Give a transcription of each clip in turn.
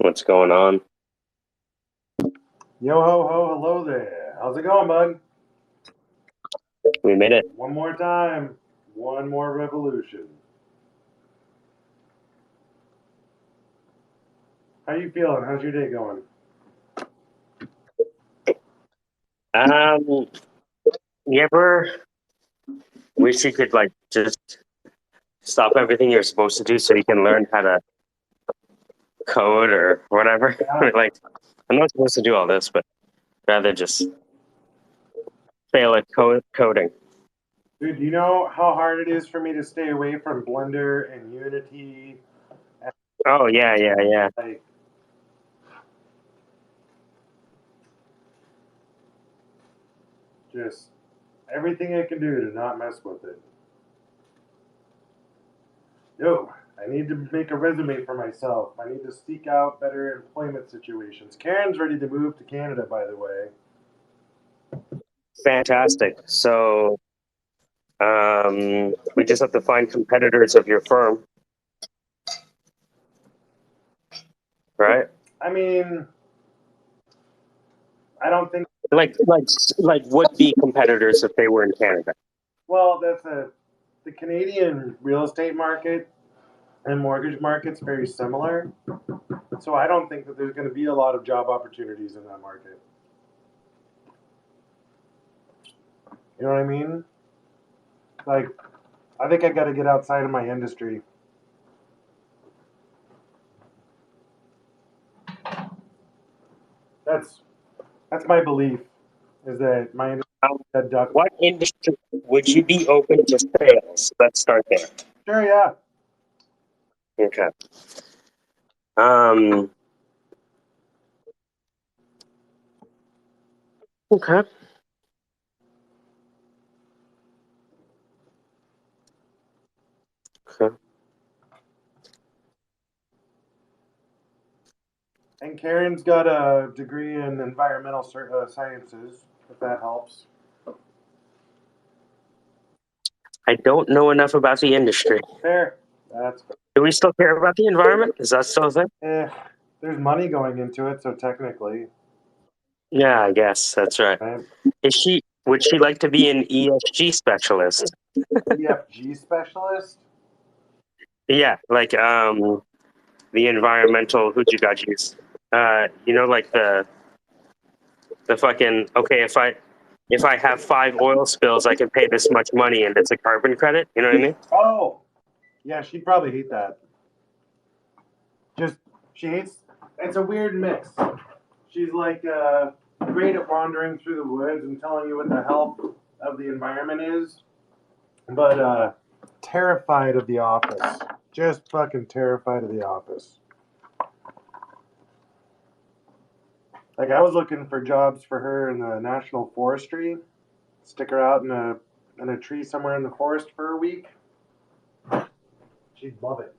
What's going on? Yo ho ho, hello there. How's it going, bud? We made it. One more time. One more revolution. How you feeling? How's your day going? Um, you ever wish you could just stop everything you're supposed to do so you can learn how to code or whatever? Yeah. Like, I'm not supposed to do all this, but rather just fail at coding. Dude, do you know how hard it is for me to stay away from Blender and Unity and Oh yeah. like just everything I can do to not mess with it? Yo, I need to make a resume for myself. I need to seek out better employment situations. Karen's ready to move to Canada, by the way. Fantastic. So, we just have to find competitors of your firm, right? I mean, I don't think. Like would be competitors if they were in Canada. Well, the Canadian real estate market and mortgage market's very similar. So I don't think that there's going to be a lot of job opportunities in that market. You know what I mean? Like, I think I got to get outside of my industry. That's that's my belief. Is that my industry had duck? What industry would you be open to sales? Let's start there. Sure, yeah. Okay. Um. Okay. Okay. And Karen's got a degree in environmental sciences, if that helps. I don't know enough about the industry. Fair. That's Do we still care about the environment? Is that still a thing? eh. There's money going into it, so technically, Yeah, I guess that's right. right? Would she like to be an ESG specialist? EFG specialist. Yeah, like the environmental hoochie like the fucking okay, if I have 5 oil spills, I can pay this much money and it's a carbon credit. You know what I mean? Oh, yeah, she'd probably hate that. Just she hates. It's a weird mix. She's like great at wandering through the woods and telling you what the health of the environment is, but terrified of the office. Just fucking terrified of the office. Like I was looking for jobs for her in the national forestry. Stick her out in a tree somewhere in the forest for a week. She'd love it.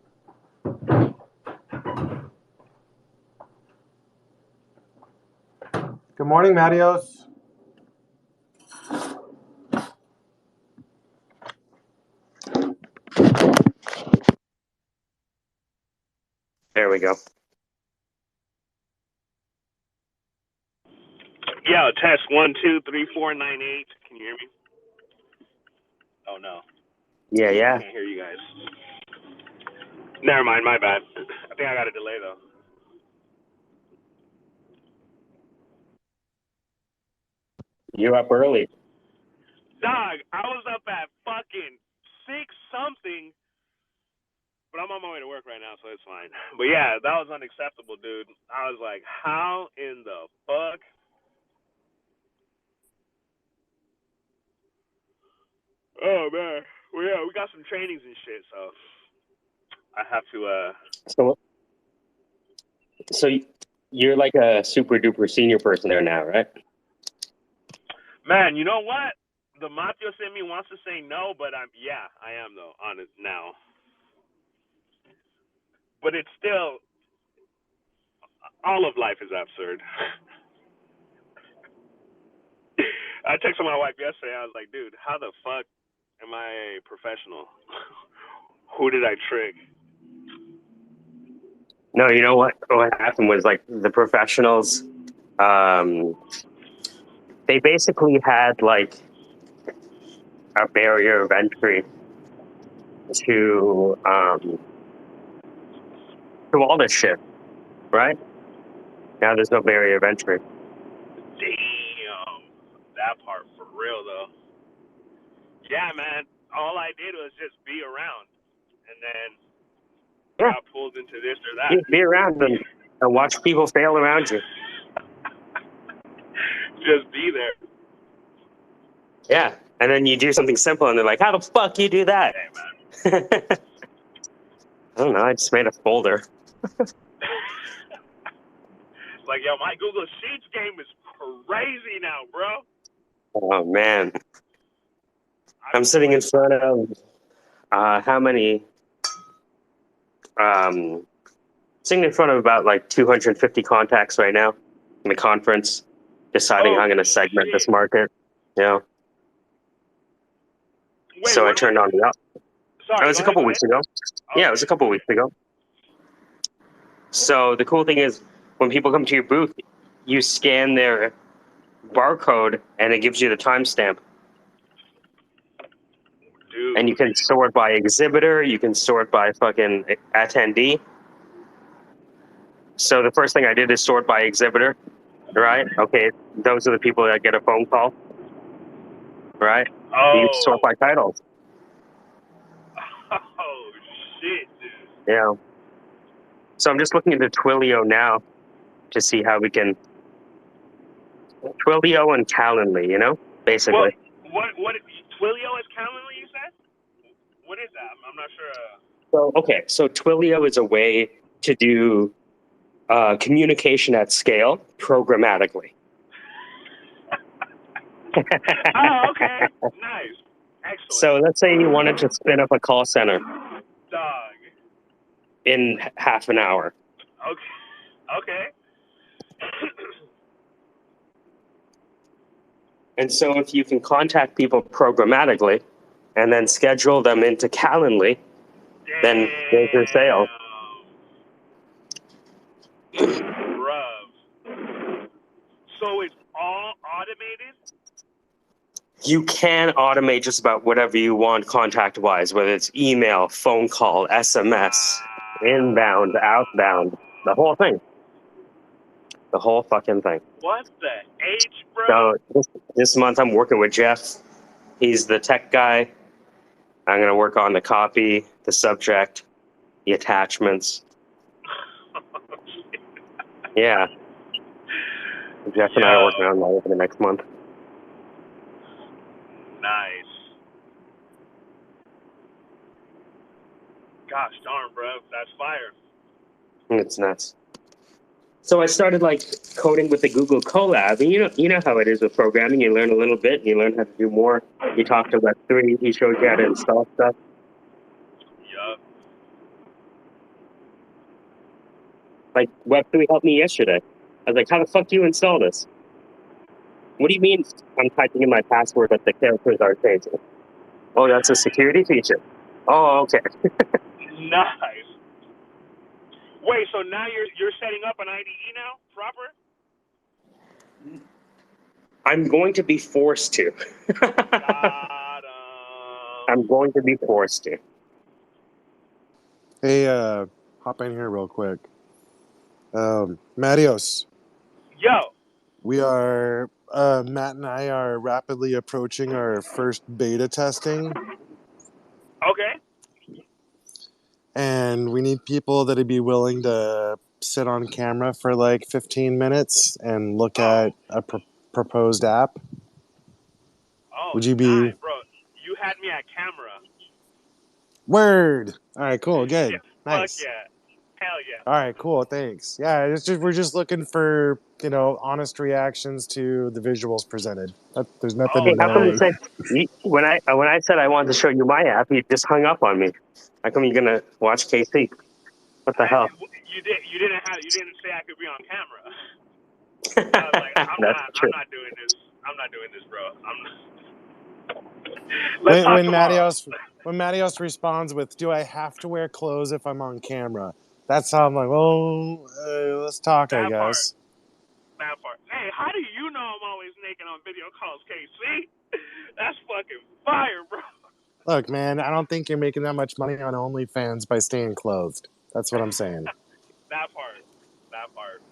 Good morning, Matios. There we go. Yeah, test 1 2 3 4 9 8. Can you hear me? Oh no. Yeah. I can't hear you guys. Never mind, my bad. I think I got a delay though. You're up early. Dog, I was up at fucking 6 something, but I'm on my way to work right now, so it's fine. But yeah, that was unacceptable, dude. I was like, how in the fuck? Oh man. Well, yeah, we got some trainings and shit, so I have to. So you're like a super duper senior person there now, right? Man, you know what? The Matios in me wants to say no, but I am though on it now. But it's still, all of life is absurd. I texted my wife yesterday. I was like, dude, how the fuck am I a professional? Who did I trick? No, you know what? What happened was like the professionals, they basically had like a barrier of entry to all this shit, right? Now there's no barrier of entry. Damn, that part for real though. Yeah, man. All I did was just be around, and then Yeah, got pulled into this or that. be around and watch people fail around you. Just be there. Yeah, and then you do something simple, and they're like, "How the fuck you do that?" Hey, man. I don't know. I just made a folder. Like, yo, my Google Sheets game is crazy now, bro. Oh man, I'm sitting in front of how many? Sitting in front of about like 250 contacts right now in the conference, deciding how I'm going to segment this market. Yeah. Wait, So I turned on the up. Sorry, It was a couple weeks ago. Okay. Yeah, it was a couple weeks ago. So the cool thing is, when people come to your booth, you scan their barcode and it gives you the timestamp. Dude. And you can sort by exhibitor, you can sort by fucking attendee. So the first thing I did is sort by exhibitor, right? Okay, those are the people that get a phone call, right? Oh. You sort by titles. Oh, shit, dude. Yeah. So I'm just looking into Twilio now to see how we can Twilio and Calendly, you know, basically. What Twilio is Calendly, you said? What is that? I'm not sure. So Twilio is a way to do communication at scale programmatically. Oh, okay. Nice. Excellent. So let's say you wanted to spin up a call center. Dog. In half an hour. Okay. And so if you can contact people programmatically and then schedule them into Calendly, then there's your sale. Bruv. So it's all automated? You can automate just about whatever you want contact-wise, whether it's email, phone call, SMS, inbound, outbound, the whole thing. The whole fucking thing. What the H, bro? So this month I'm working with Jeff. He's the tech guy. I'm going to work on the copy, the subject, the attachments. Yeah. Jeff and I are working on that over the next month. Nice. Gosh darn, bro. That's fire. It's nuts. So I started like coding with the Google Colab, and you know how it is with programming. You learn a little bit, and you learn how to do more. You talk to Web3. He showed you how to install stuff. Yup. Like Web3 helped me yesterday. I was like, "How the fuck do you install this?" What do you mean? I'm typing in my password, but the characters are changing. Oh, that's a security feature. Oh, okay. Nice. Wait, so now you're setting up an IDE now, proper? I'm going to be forced to. I'm going to be forced to. Hey, hop in here real quick. Marios. Yo. We are, Matt and I are rapidly approaching our first beta testing. Okay. And we need people that'd be willing to sit on camera for like 15 minutes and look at a proposed app. Would you be... Nice, bro. You had me at camera. Word! All right, cool, good. Yeah, Nice. Fuck yeah. Hell yeah. All right, cool, thanks. Yeah, we're just looking for, honest reactions to the visuals presented. There's nothing Hey, how come you annoying. said when I said I wanted to show you my app, you just hung up on me? How come you're gonna watch KC? What the hell? You didn't say I could be on camera. I was like, I'm not doing this. I'm not doing this, bro. Let's talk tomorrow. When Mattios responds with, "Do I have to wear clothes if I'm on camera?" That's how I'm like, well, let's talk, I That part. guess. That part. Hey, how do you know I'm always naked on video calls, KC? That's fucking fire, bro. Look, man, I don't think you're making that much money on OnlyFans by staying clothed. That's what I'm saying. That part. That part.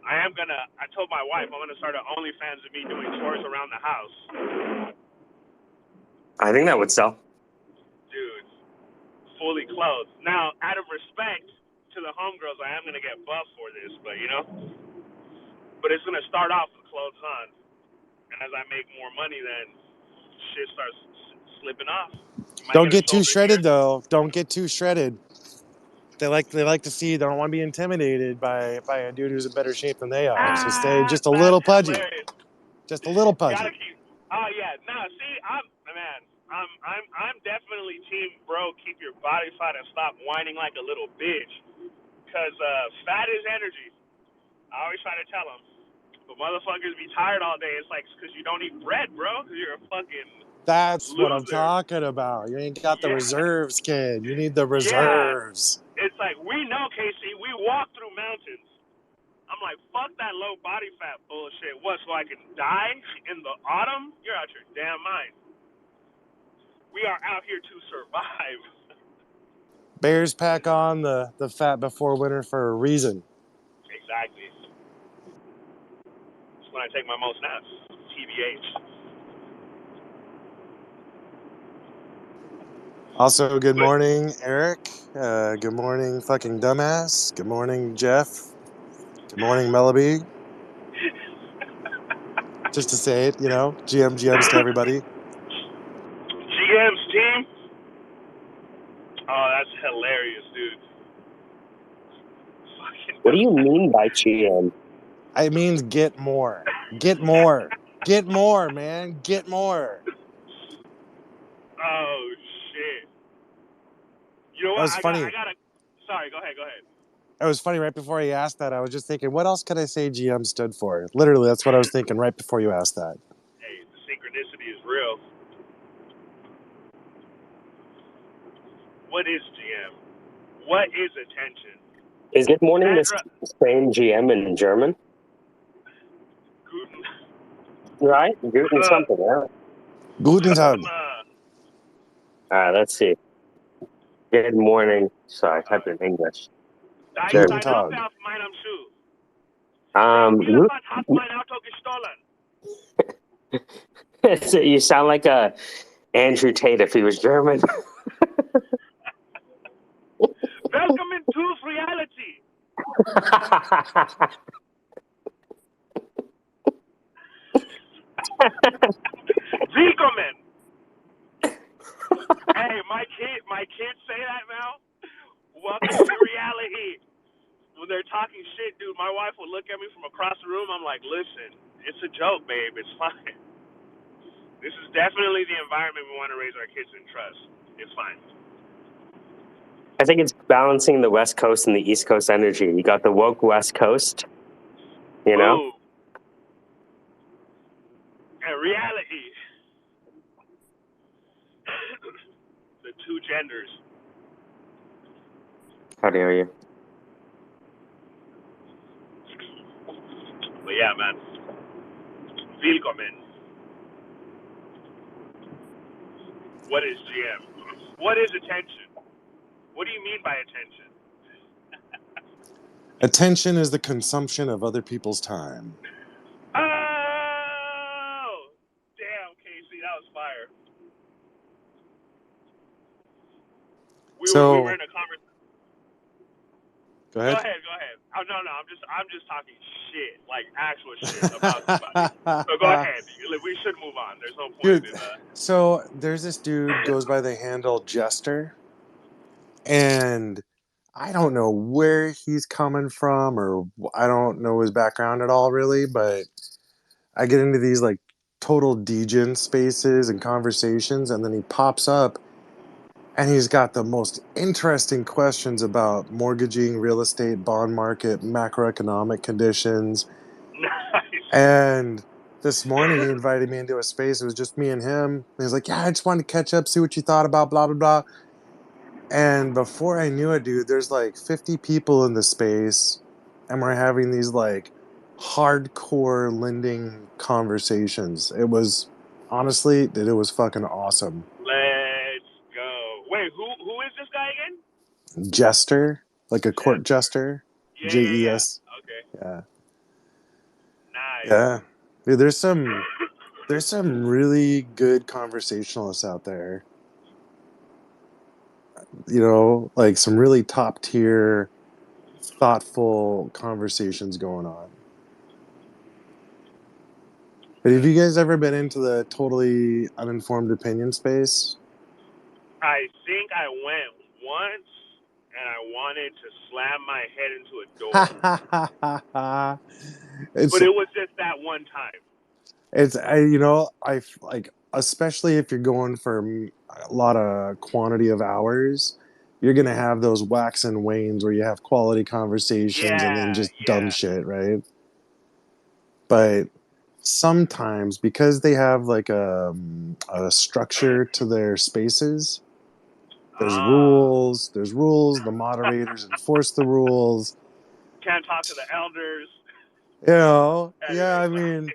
I told my wife I'm gonna start an OnlyFans of me doing chores around the house. I think that would sell. Dude, fully clothed. Now, out of respect to the homegirls, I am gonna get buff for this, but you know? But it's gonna start off with clothes on. And as I make more money, then shit starts slipping off. Might Don't get a get too shoulder shredded, here. though. Don't get too shredded. They like to see. They don't want to be intimidated by a dude who's in better shape than they are. So stay just a That's little pudgy. hilarious. Just a little Gotta pudgy. keep. Oh yeah, no. See, I'm definitely team bro. Keep your body fat and stop whining like a little bitch. Cause fat is energy. I always try to tell them. But motherfuckers be tired all day. It's like because you don't eat bread, bro. Cause you're a fucking That's what I'm loser. talking about. You ain't got the Yeah, reserves, kid. You need the yeah. reserves. It's like we know, Casey. We walk through mountains. I'm like, fuck that low body fat bullshit. What, so I can die in the autumn? You're out your damn mind. We are out here to survive. Bears pack on the fat before winter for a reason. Exactly. That's when I take my most naps. TBH. Also, good But morning, Eric. Good morning, fucking dumbass. Good morning, Jeff. Good morning, Mellaby. Just to say it, you know, GMs to everybody. GM's team? Oh, that's hilarious, dude. Fucking What do you mean by GM? It means get more. Get more. Get more, man. Get more. Oh, shit. You know That what? was I funny. gotta. Sorry, go ahead. It was funny right before he asked that. I was just thinking, what else could I say GM stood for? Literally, that's what I was thinking right before you asked that. Hey, the synchronicity is real. What is GM? What is attention? Is Good Morning the Sandra same GM in German? Guten. Right? Guten something, yeah. Guten Tag. Let's see. Good morning. Sorry, type in English. Da ist Guten ein Tag. Affe auf meinem Schuh. Der Elefant hat mein Auto gestohlen. So you sound like a Andrew Tate if he was German. Welcome into reality. Willkommen. Hey, my kids say that now. Welcome to reality. When they're talking shit, dude, my wife will look at me from across the room. I'm like, listen, it's a joke, babe. It's fine. This is definitely the environment we want to raise our kids in trust. It's fine. I think it's balancing the West Coast and the East Coast energy. You got the woke West Coast, you know? Ooh. And reality. The two genders. How dare you? But yeah, man. Willkommen. What is GM? What is attention? What do you mean by attention? Attention is the consumption of other people's time. Oh! Damn, Casey, that was fire. We were in a conversation. Go ahead. Go ahead. Oh no, I'm just talking shit, like actual shit about somebody. So go ahead. We should move on. There's no point Dude, in so there's this dude goes by the handle Jester, and I don't know where he's coming from, or I don't know his background at all, really. But I get into these like total degen spaces and conversations, and then he pops up, and he's got the most interesting questions about mortgaging, real estate, bond market, macroeconomic conditions. nice. And this morning he invited me into a space. It was just me and him. And he's like, yeah, I just wanted to catch up, see what you thought about blah, blah, blah. And before I knew it, dude, there's like 50 people in the space, and we're having these like hardcore lending conversations. It was honestly, dude, it was fucking awesome. Let's go. Wait, who is this guy again? Jester, like a court Jester. jester, Yeah. JES. Okay. Yeah, Nice. yeah. Dude, there's some really good conversationalists out there. You know, like some really top tier, thoughtful conversations going on. But have you guys ever been into the totally uninformed opinion space? I think I went once, and I wanted to slam my head into a door, it's but it was just that one time. I like, especially if you're going for a lot of quantity of hours, you're gonna have those wax and wanes where you have quality conversations and then just dumb Yeah. shit, right? But sometimes because they have like a structure to their spaces, Ah. there's rules, the moderators enforce the rules. Can't talk to the elders. You know, yeah, Anyways,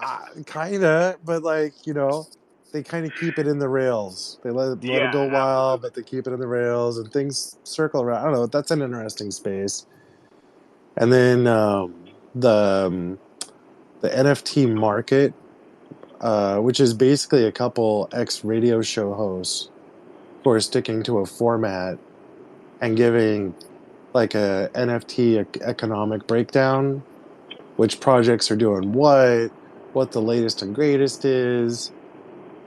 I mean, kinda, but like, you know, they kind of keep it in the rails. They let it yeah, go wild, absolutely. but they keep it in the rails and things circle around. I don't know. That's an interesting space. And then the NFT market, which is basically a couple ex radio show hosts who are sticking to a format and giving like a NFT economic breakdown, which projects are doing what the latest and greatest is.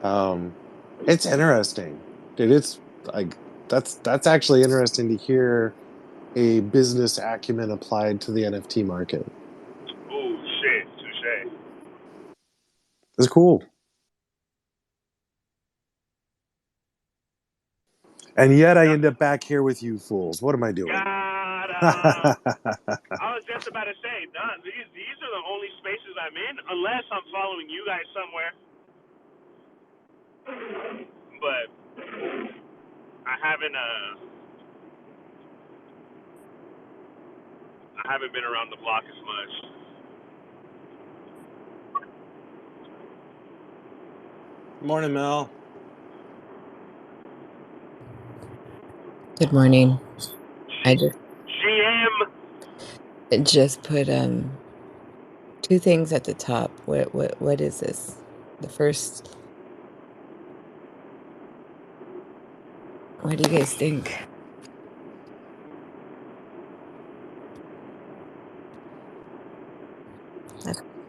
Um, it's interesting, dude. It's like that's actually interesting to hear a business acumen applied to the NFT market. Ooh, shit, touche. It's cool. And yet I end up back here with you fools. What am I doing? Got I was just about to say, nah, these are the only spaces I'm in, unless I'm following you guys somewhere. But I haven't been around the block as much. Morning, Mel. Good morning. I GM. just put two things at the top. What is this? The first, what do you guys think?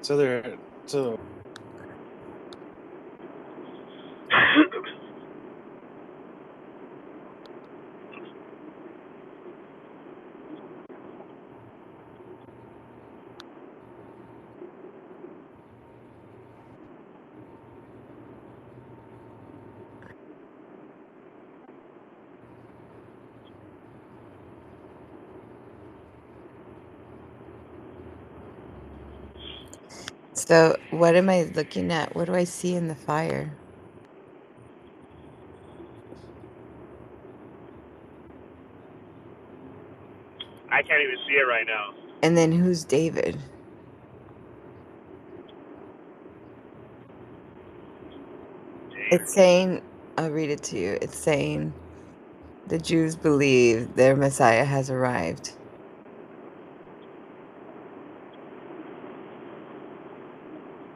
So So what am I looking at? What do I see in the fire? I can't even see it right now. And then who's David? It's saying, I'll read it to you. It's saying, the Jews believe their Messiah has arrived.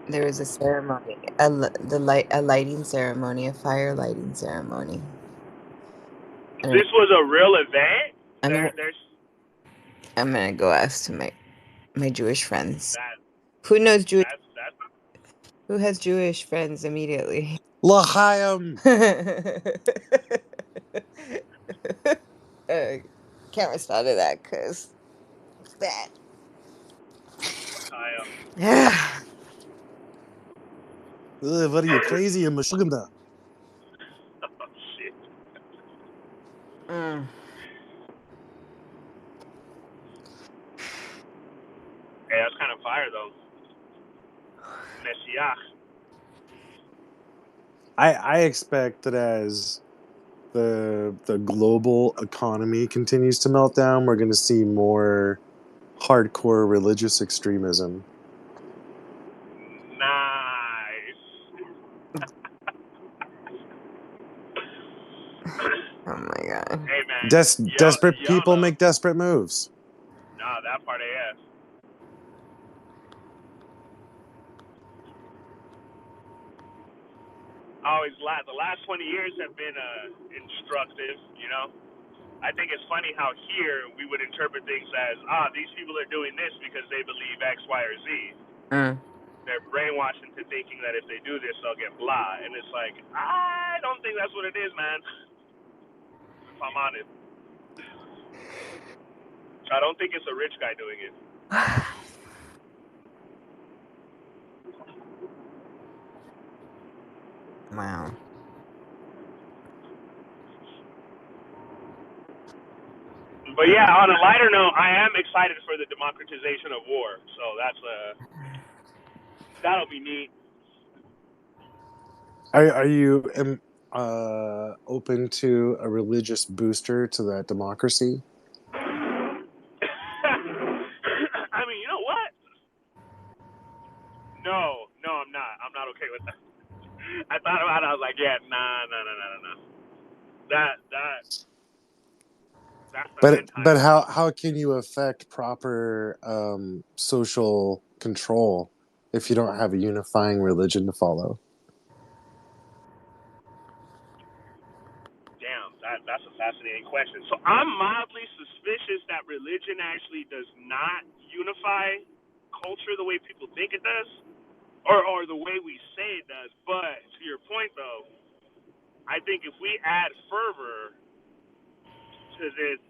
There was a ceremony, a lighting ceremony, a fire lighting ceremony. This was a real event. I'm gonna go ask to my Jewish friends. That Who knows Jewish? that's Who has Jewish friends immediately? L'chaim. Can't respond to that because it's bad. L'chaim. What are you crazy? I'm a shuganda. Oh shit. Mm. Hey, that's kind of fire though. Messiah. I expect that as the global economy continues to melt down, we're going to see more hardcore religious extremism. Nice. Oh my god. Hey man, Desperate people YOLO. make desperate moves. Nah, that part AS. Always the last 20 years have been instructive, you know. I think it's funny how here we would interpret things as, these people are doing this because they believe X, Y, or Z. They're brainwashed into thinking that if they do this, they'll get blah. And it's like, I don't think that's what it is, man. If I'm honest. I don't think it's a rich guy doing it. Wow. But yeah, on a lighter note, I am excited for the democratization of war. So that'll be neat. Are you open to a religious booster to that democracy? I mean, you know what? No, I'm not. I'm not okay with that. I thought about it. I was like, yeah, nah. That's an end time. But how can you affect proper social control if you don't have a unifying religion to follow? Damn, that's a fascinating question. So I'm mildly suspicious that religion actually does not unify culture the way people think it does, or the way we say it does. But to your point, though, I think if we add fervor to this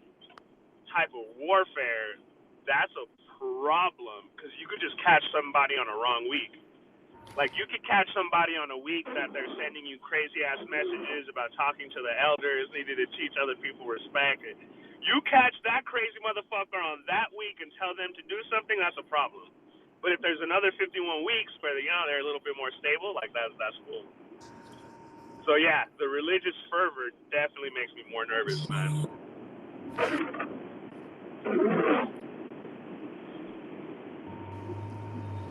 type of warfare, that's a problem because you could just catch somebody on a wrong week. Like, you could catch somebody on a week that they're sending you crazy-ass messages about talking to the elders, needing to teach other people respect. You catch that crazy motherfucker on that week and tell them to do something, that's a problem. But if there's another 51 weeks where, you know, they're a little bit more stable, like, that's cool. So, yeah, the religious fervor definitely makes me more nervous, man.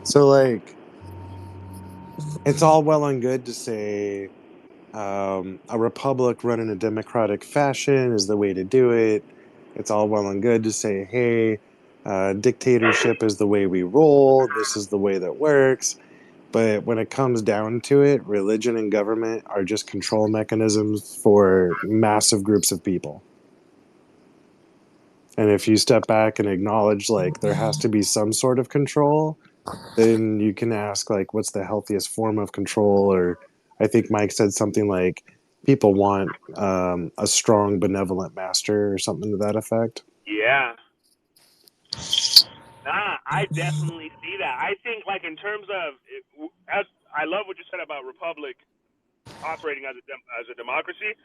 So, like, it's all well and good to say a republic run in a democratic fashion is the way to do it. It's all well and good to say, hey, dictatorship is the way we roll. This is the way that works. But when it comes down to it, religion and government are just control mechanisms for massive groups of people. And if you step back and acknowledge, like, there has to be some sort of control, then you can ask, like, what's the healthiest form of control? Or I think Mike said something like, people want a strong, benevolent master or something to that effect. Yeah. Nah, I definitely see that. I think, like, in terms of, I love what you said about republic operating as a democracy.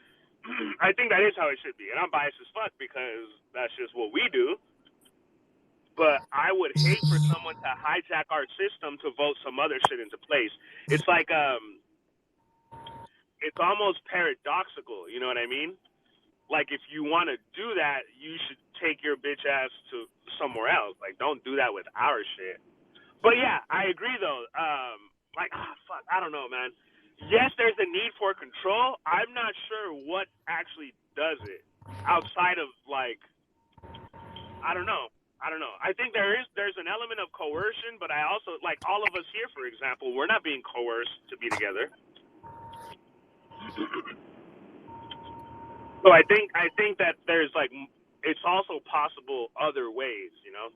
I think that is how it should be, and I'm biased as fuck because that's just what we do. But I would hate for someone to hijack our system to vote some other shit into place. It's like, it's almost paradoxical. You know what I mean? Like, if you want to do that, you should take your bitch ass to somewhere else. Like, don't do that with our shit. But yeah, I agree though. Like, fuck, I don't know, man. Yes, there's a need for control. I'm not sure what actually does it outside of, like, I don't know. I think there's an element of coercion, but I also, like, all of us here, for example, we're not being coerced to be together. So I think that there's, like, it's also possible other ways, you know.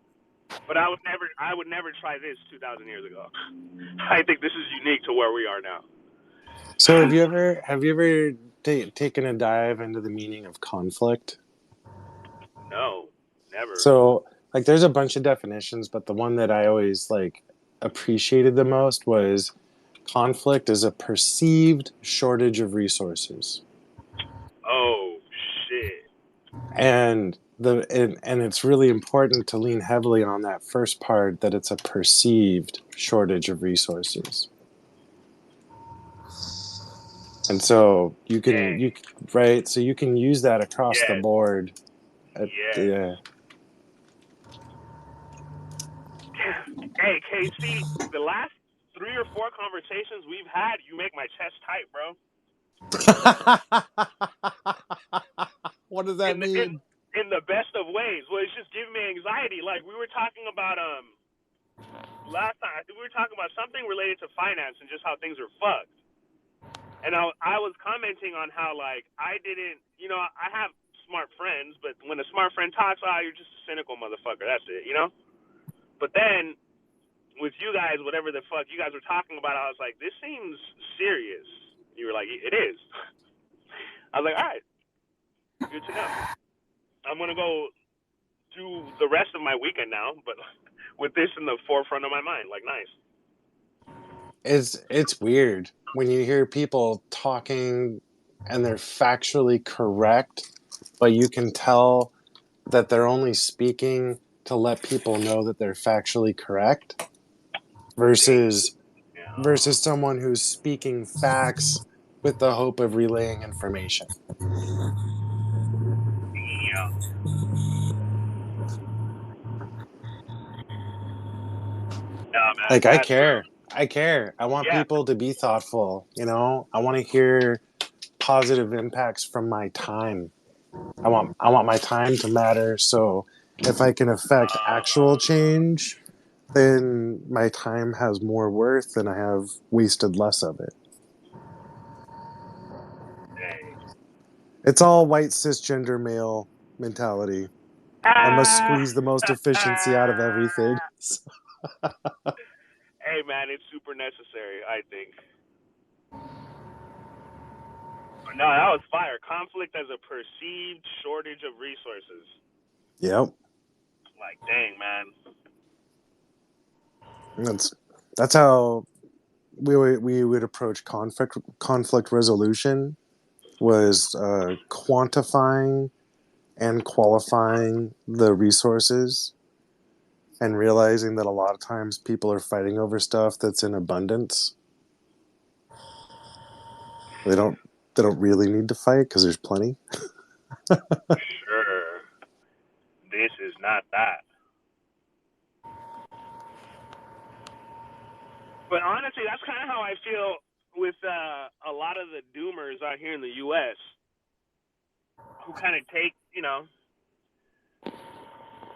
But I would never try this 2,000 years ago. I think this is unique to where we are now. So have you ever taken a dive into the meaning of conflict? No, never. So, like, there's a bunch of definitions, but the one that I always, like, appreciated the most was conflict is a perceived shortage of resources. Oh shit. And it's really important to lean heavily on that first part, that it's a perceived shortage of resources. And so you can Dang. right, so you can use that across the Yes. board. Yes. Yeah. Hey, KC, the last 3 or 4 conversations we've had, you make my chest tight, bro. What does that In the in, mean? in the best of ways. Well, it's just giving me anxiety. Like we were talking about last time. I think we were talking about something related to finance and just how things are fucked. And I was commenting on how like I didn't, I have smart friends, but when a smart friend talks, you're just a cynical motherfucker. That's it, you know. But then with you guys, whatever the fuck you guys were talking about, I was like, this seems serious. You were like, it is. I was like, all right, good to know. I'm gonna go do the rest of my weekend now, but with this in the forefront of my mind, like nice. It's weird when you hear people talking and they're factually correct, but you can tell that they're only speaking to let people know that they're factually correct Dang. versus Yeah. someone who's speaking facts with the hope of relaying information. Yeah. Nah, man, Like that's I care. I want yeah. people to be thoughtful, you know? I want to hear positive impacts from my time. I want my time to matter, so if I can affect actual change, then my time has more worth and I have wasted less of it. Dang. It's all white cisgender male mentality. I must Ah. squeeze the most efficiency out of everything. Hey, man, it's super necessary, I think. But no, that was fire. Conflict as a perceived shortage of resources. Yep. Like, dang, man. That's that's how we would approach conflict resolution was quantifying and qualifying the resources and realizing that a lot of times people are fighting over stuff that's in abundance. They don't they don't really need to fight because there's plenty. Sure. This is not that. But honestly, that's kind of how I feel with a lot of the doomers out here in the U.S. who kind of take,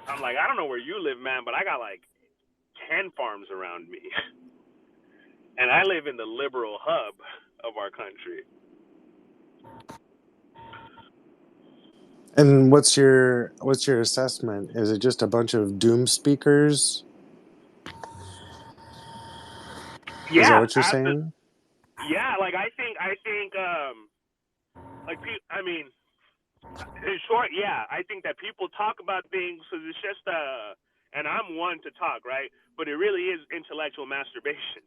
I'm like, I don't know where you live, man, but I got like 10 farms around me. And I live in the liberal hub of our country. And what's your assessment? Is it just a bunch of doom speakers? Is that Yeah, what you're saying? yeah, like like I mean, in short, yeah, I think that people talk about things because it's just and I'm one to talk, right? But it really is intellectual masturbation.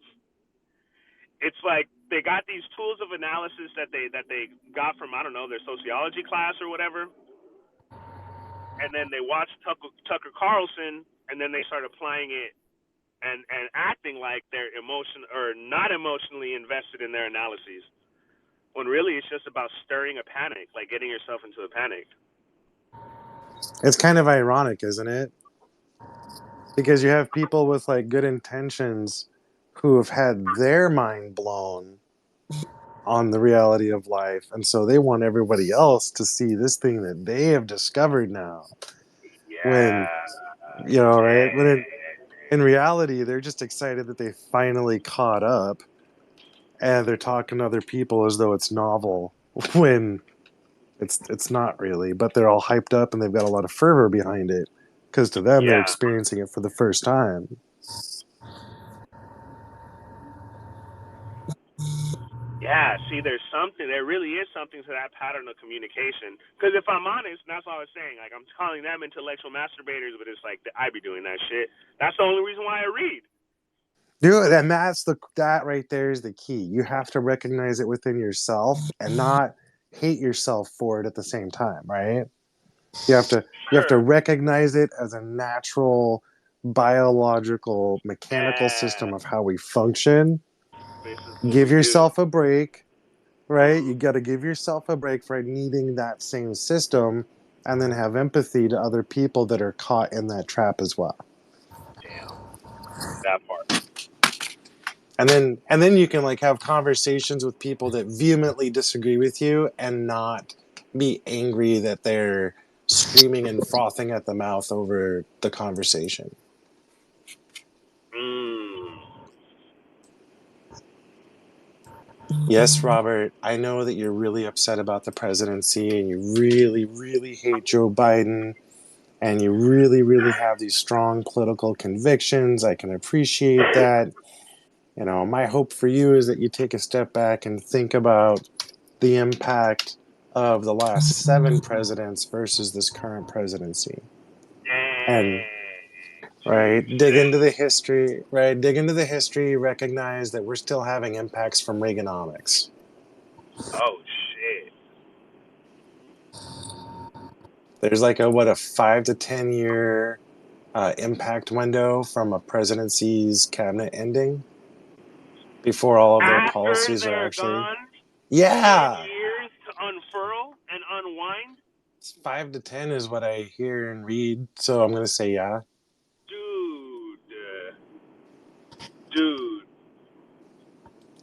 It's like they got these tools of analysis that they got from, I don't know, their sociology class or whatever, and then they watch Tucker Carlson, and then they start applying it and acting like they're emotion or not emotionally invested in their analyses. When really it's just about stirring a panic, like getting yourself into a panic. It's kind of ironic, isn't it? Because you have people with like good intentions who have had their mind blown on the reality of life, and so they want everybody else to see this thing that they have discovered now. When Yeah, right? When dang. in reality, they're just excited that they finally caught up, and they're talking to other people as though it's novel. When it's not really, but they're all hyped up and they've got a lot of fervor behind it because to them they're Yeah, experiencing it for the first time. yeah. See, there's something. There really is something to that pattern of communication. Because if I'm honest, and that's what I was saying. Like I'm calling them intellectual masturbators, but it's like I be doing that shit. That's the only reason why I read. Dude, and that right there is the key. You have to recognize it within yourself and not hate yourself for it at the same time, right? You have to Sure. recognize it as a natural biological mechanical Yeah. system of how we function. This is what Give we do. yourself a break right? You got to give yourself a break for needing that same system, and then have empathy to other people that are caught in that trap as well. Damn. That part. And then you can like have conversations with people that vehemently disagree with you and not be angry that they're screaming and frothing at the mouth over the conversation. Yes, Robert, I know that you're really upset about the presidency and you really, really hate Joe Biden and you really, really have these strong political convictions. I can appreciate that. You know, my hope for you is that you take a step back and think about the impact of the last 7 presidents versus this current presidency. And right, dig into the history, recognize that we're still having impacts from Reaganomics. Oh shit. There's like a 5 to 10 year impact window from a presidency's cabinet ending before all of their After policies are they're actually. gone, 10 Yeah, years to unfurl and unwind? 5 to 10 is what I hear and read, so I'm going to say yeah. Dude.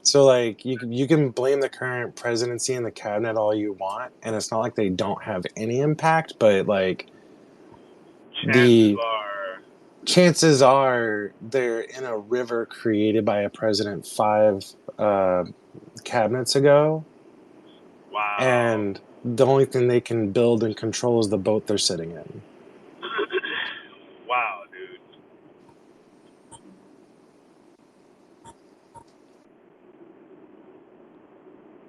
So like you can blame the current presidency and the cabinet all you want, and it's not like they don't have any impact, but like the chances are they're in a river created by a president 5 cabinets ago, Wow. and the only thing they can build and control is the boat they're sitting in. Wow, dude.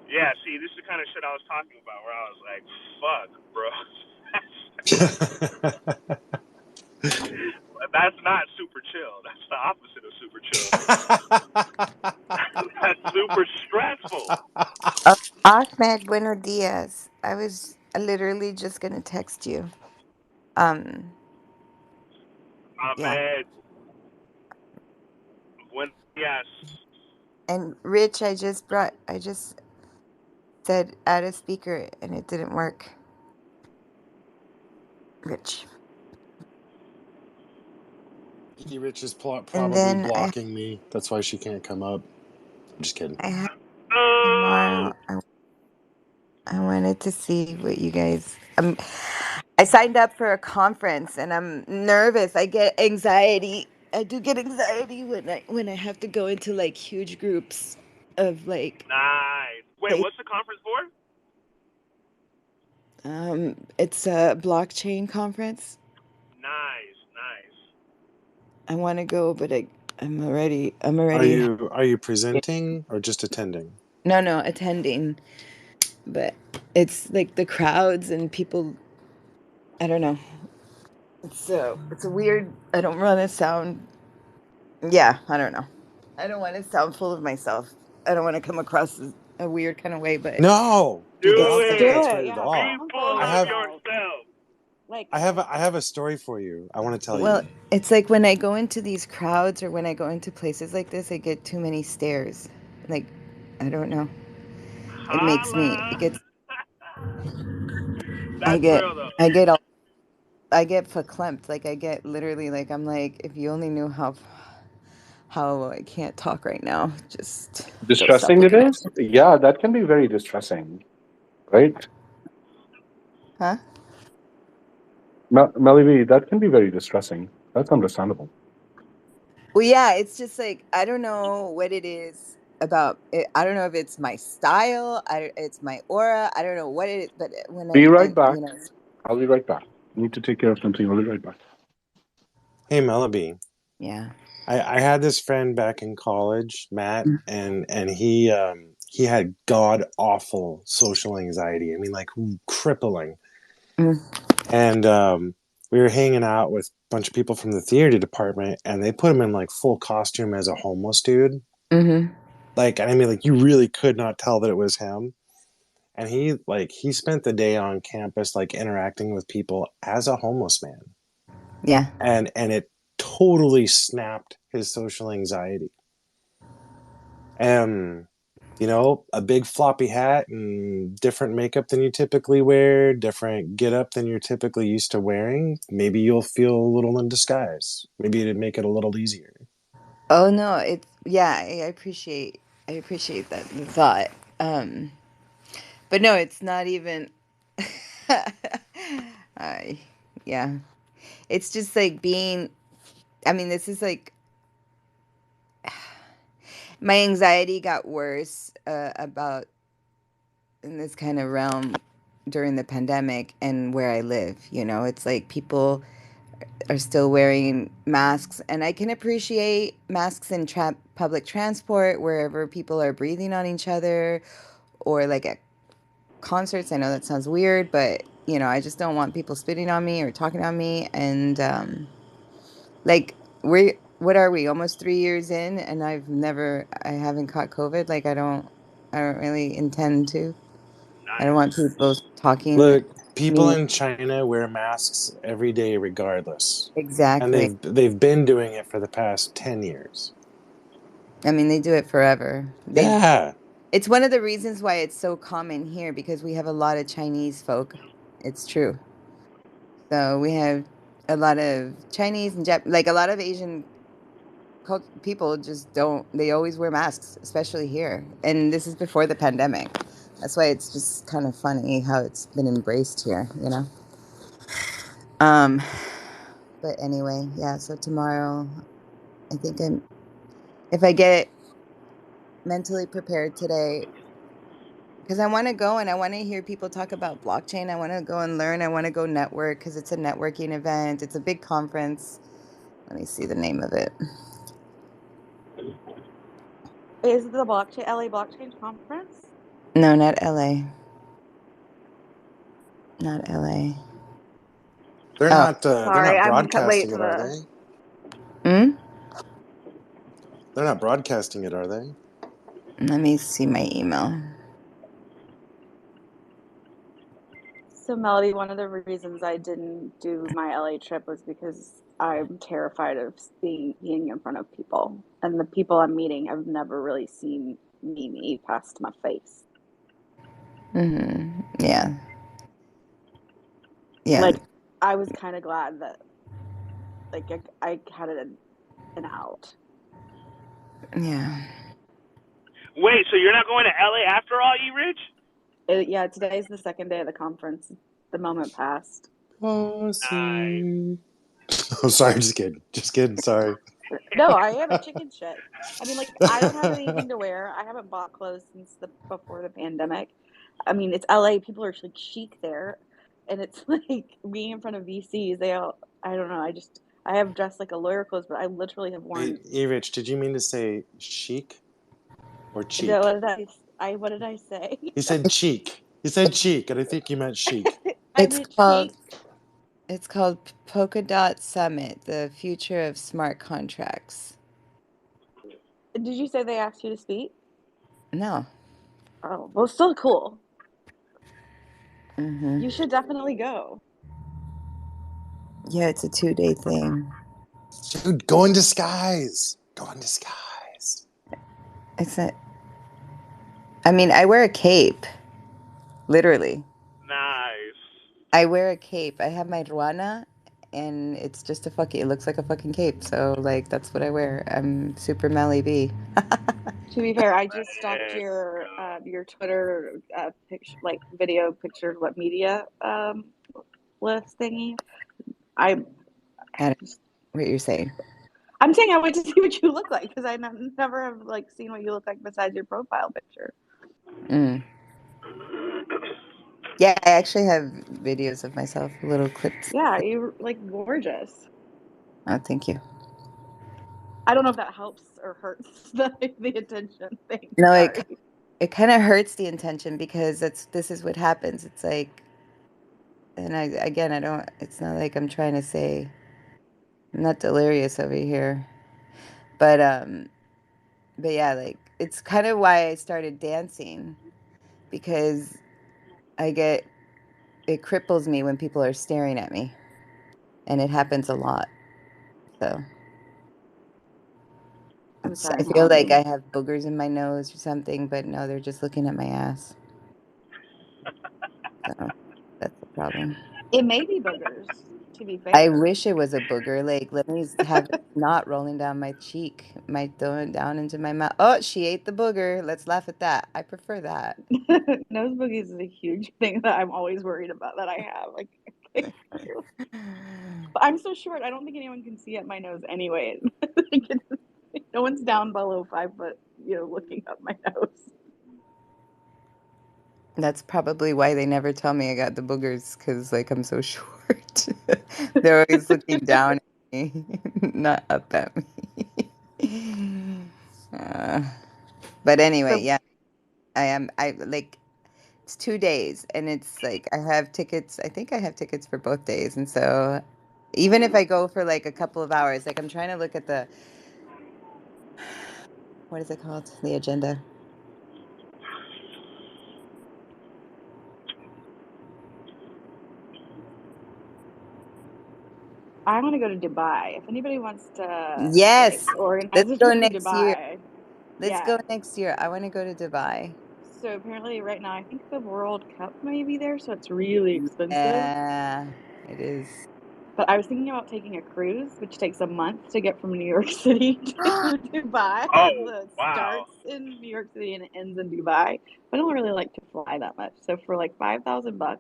Yeah, see, this is the kind of shit I was talking about where I was like, fuck, bro. That's not super chill. That's the opposite of super chill. That's super stressful. Ahmed, buenos dias. I was literally just gonna text you. Um, yeah. Ahmed. Yes. And Rich, I just said add a speaker and it didn't work. Rich. Mickey Rich is And probably then blocking me. That's why she can't come up. I'm just kidding. I have Oh. tomorrow. I wanted to see what you guys. I signed up for a conference and I'm nervous. I get anxiety. I do get anxiety when I have to go into like huge groups of like. Nice. Wait, what's the conference for? It's a blockchain conference. Nice. I want to go, but I'm already. Are you presenting or just attending? No, attending, but it's like the crowds and people. I don't know. It's a weird. I don't want to sound. Yeah, I don't know. I don't want to sound full of myself. I don't want to come across as a weird kind of way, but No, Do dude, I don't think it. that's Do it. weird at Yeah, Be all. I'm full full of I of have myself. yourself. Like, I have a story for you. I want to tell well, you. it's like when I go into these crowds or when I go into places like this, I get too many stares. Like, I don't know. It makes me. It Holla. gets. I That's get. real though. I get all. I get verklempt. Like I get literally like I'm like if you only knew how I can't talk right now. Just stop Distressing it looking at. is? Yeah, that can be very distressing, right? Huh? Melody, that can be very distressing. That's understandable. Well, yeah, it's just like I don't know what it is about it. I don't know if it's my style. It's my aura. I don't know what it is, but when Be right I back. I'll be right back. I need to take care of something. I'll be right back. Hey, Melody. yeah. I had this friend back in college, Matt, and he had god awful social anxiety. I mean, like crippling. Mm, And we were hanging out with a bunch of people from the theater department, and they put him in like full costume as a homeless dude. mm-hmm. Like, I mean, like you really could not tell that it was him. And he spent the day on campus like interacting with people as a homeless man. Yeah. And it totally snapped his social anxiety. a big floppy hat and different makeup than you typically wear, different get up than you're typically used to wearing, maybe you'll feel a little in disguise. Maybe it'd make it a little easier. Oh no, I appreciate that thought. But no, it's not even I yeah. It's just like being I mean, this is like my anxiety got worse about in this kind of realm during the pandemic and where I live, it's like people are still wearing masks, and I can appreciate masks in public transport wherever people are breathing on each other, or like at concerts. I know that sounds weird, but I just don't want people spitting on me or talking on me. And like what are we? Almost 3 years in, and I haven't caught COVID. Like I don't really intend to. I don't want Nice. people talking Look, people me. in China wear masks every day regardless. And Exactly. they've been doing it for the past 10 years. I mean, they do it forever. Yeah. It's one of the reasons why it's so common here, because we have a lot of Chinese folk. It's true. So we have a lot of Chinese and like a lot of Asian people just don't, they always wear masks, especially here. And this is before the pandemic. That's why it's just kind of funny how it's been embraced here. Um, but anyway, yeah, so tomorrow, I think if I get mentally prepared today, because I want to go and I want to hear people talk about blockchain. I want to go and learn. I want to go network because it's a networking event. It's a big conference. Let me see the name of it. Is the LA blockchain conference? No, not LA. Not LA. They're Oh. Sorry, not I'm late broadcasting to it, are the. they? Hmm? They're not broadcasting it, are they? Let me see my email. So, Melody, one of the reasons I didn't do my LA trip was because I'm terrified of being in front of people, and the people I'm meeting have never really seen me past my face. Mm-hmm. Yeah. Yeah. Like, I was kind of glad that, like, I had an out. Yeah. Wait, so you're not going to LA after all, you rich? Yeah, today's the second day of the conference. The moment passed. Oh, Nice. see. Oh, sorry, just kidding. Just kidding, sorry. No, I haven't chicken shit. I mean, like, I don't have anything to wear. I haven't bought clothes since before the pandemic. I mean, it's LA. People are like chic there, and it's like being in front of VCs. I don't know. I have dressed like a lawyer clothes, but I literally have worn. Hey, Rich, did you mean to say chic or What cheek? did what did I say? He said cheek. He said cheek, and I think you meant chic. I It's meant called chic. it's called Polka Dot Summit, the future of smart contracts. Did you say they asked you to speak? No. Oh, well, still cool. Mm-hmm. You should definitely go. Yeah, it's a 2-day thing. Dude, go in disguise. Go in disguise. It's a I mean, I wear a cape. Literally. Nice. I wear a cape. I have my ruana, and it's just it looks like a fucking cape. So, like, that's what I wear. I'm super Melly B. To be fair, I just stalked Let's your Twitter picture, like video picture, what media list thingy. I I don't know what you're saying. I'm saying I went to see what you look like because I never have like seen what you look like besides your profile picture. Mm. Yeah, I actually have videos of myself, little clips. Yeah, you're like gorgeous. Oh, thank you. I don't know if that helps or hurts the attention thing. No, Sorry. it kind of hurts the intention because this is what happens. It's like, and I don't. It's not like I'm trying to say I'm not delirious over here, but but yeah, like it's kind of why I started dancing, because I get it cripples me when people are staring at me, and it happens a lot. So I'm I feel like I have boogers in my nose or something, but no, they're just looking at my ass. So that's the problem. It may be boogers, to be fair. I wish it was a booger. Like, let me have it not rolling down my cheek, my throwing down into my mouth. Oh, she ate the booger. Let's laugh at that. I prefer that. Nose boogies is a huge thing that I'm always worried about that I have. Like, but I'm so short. I don't think anyone can see at my nose anyway. No one's down below 5 foot, looking up my nose. That's probably why they never tell me I got the boogers, because like I'm so short. They're always looking down at me, not up at me. But anyway, yeah, I like it's 2 days and it's like I have tickets. I think I have tickets for both days. And so even if I go for like a couple of hours, like I'm trying to look at the, what is it called? The agenda. I want to go to Dubai. If anybody wants to, Yes. organize Let's a go trip to next year. Dubai. Let's go next year. I want to go to Dubai. So apparently right now, I think the World Cup may be there, so it's really expensive. Yeah, it is. But I was thinking about taking a cruise, which takes a month to get from New York City to Dubai. It starts in New York City and it ends in Dubai. I don't really like to fly that much. So for like $5,000,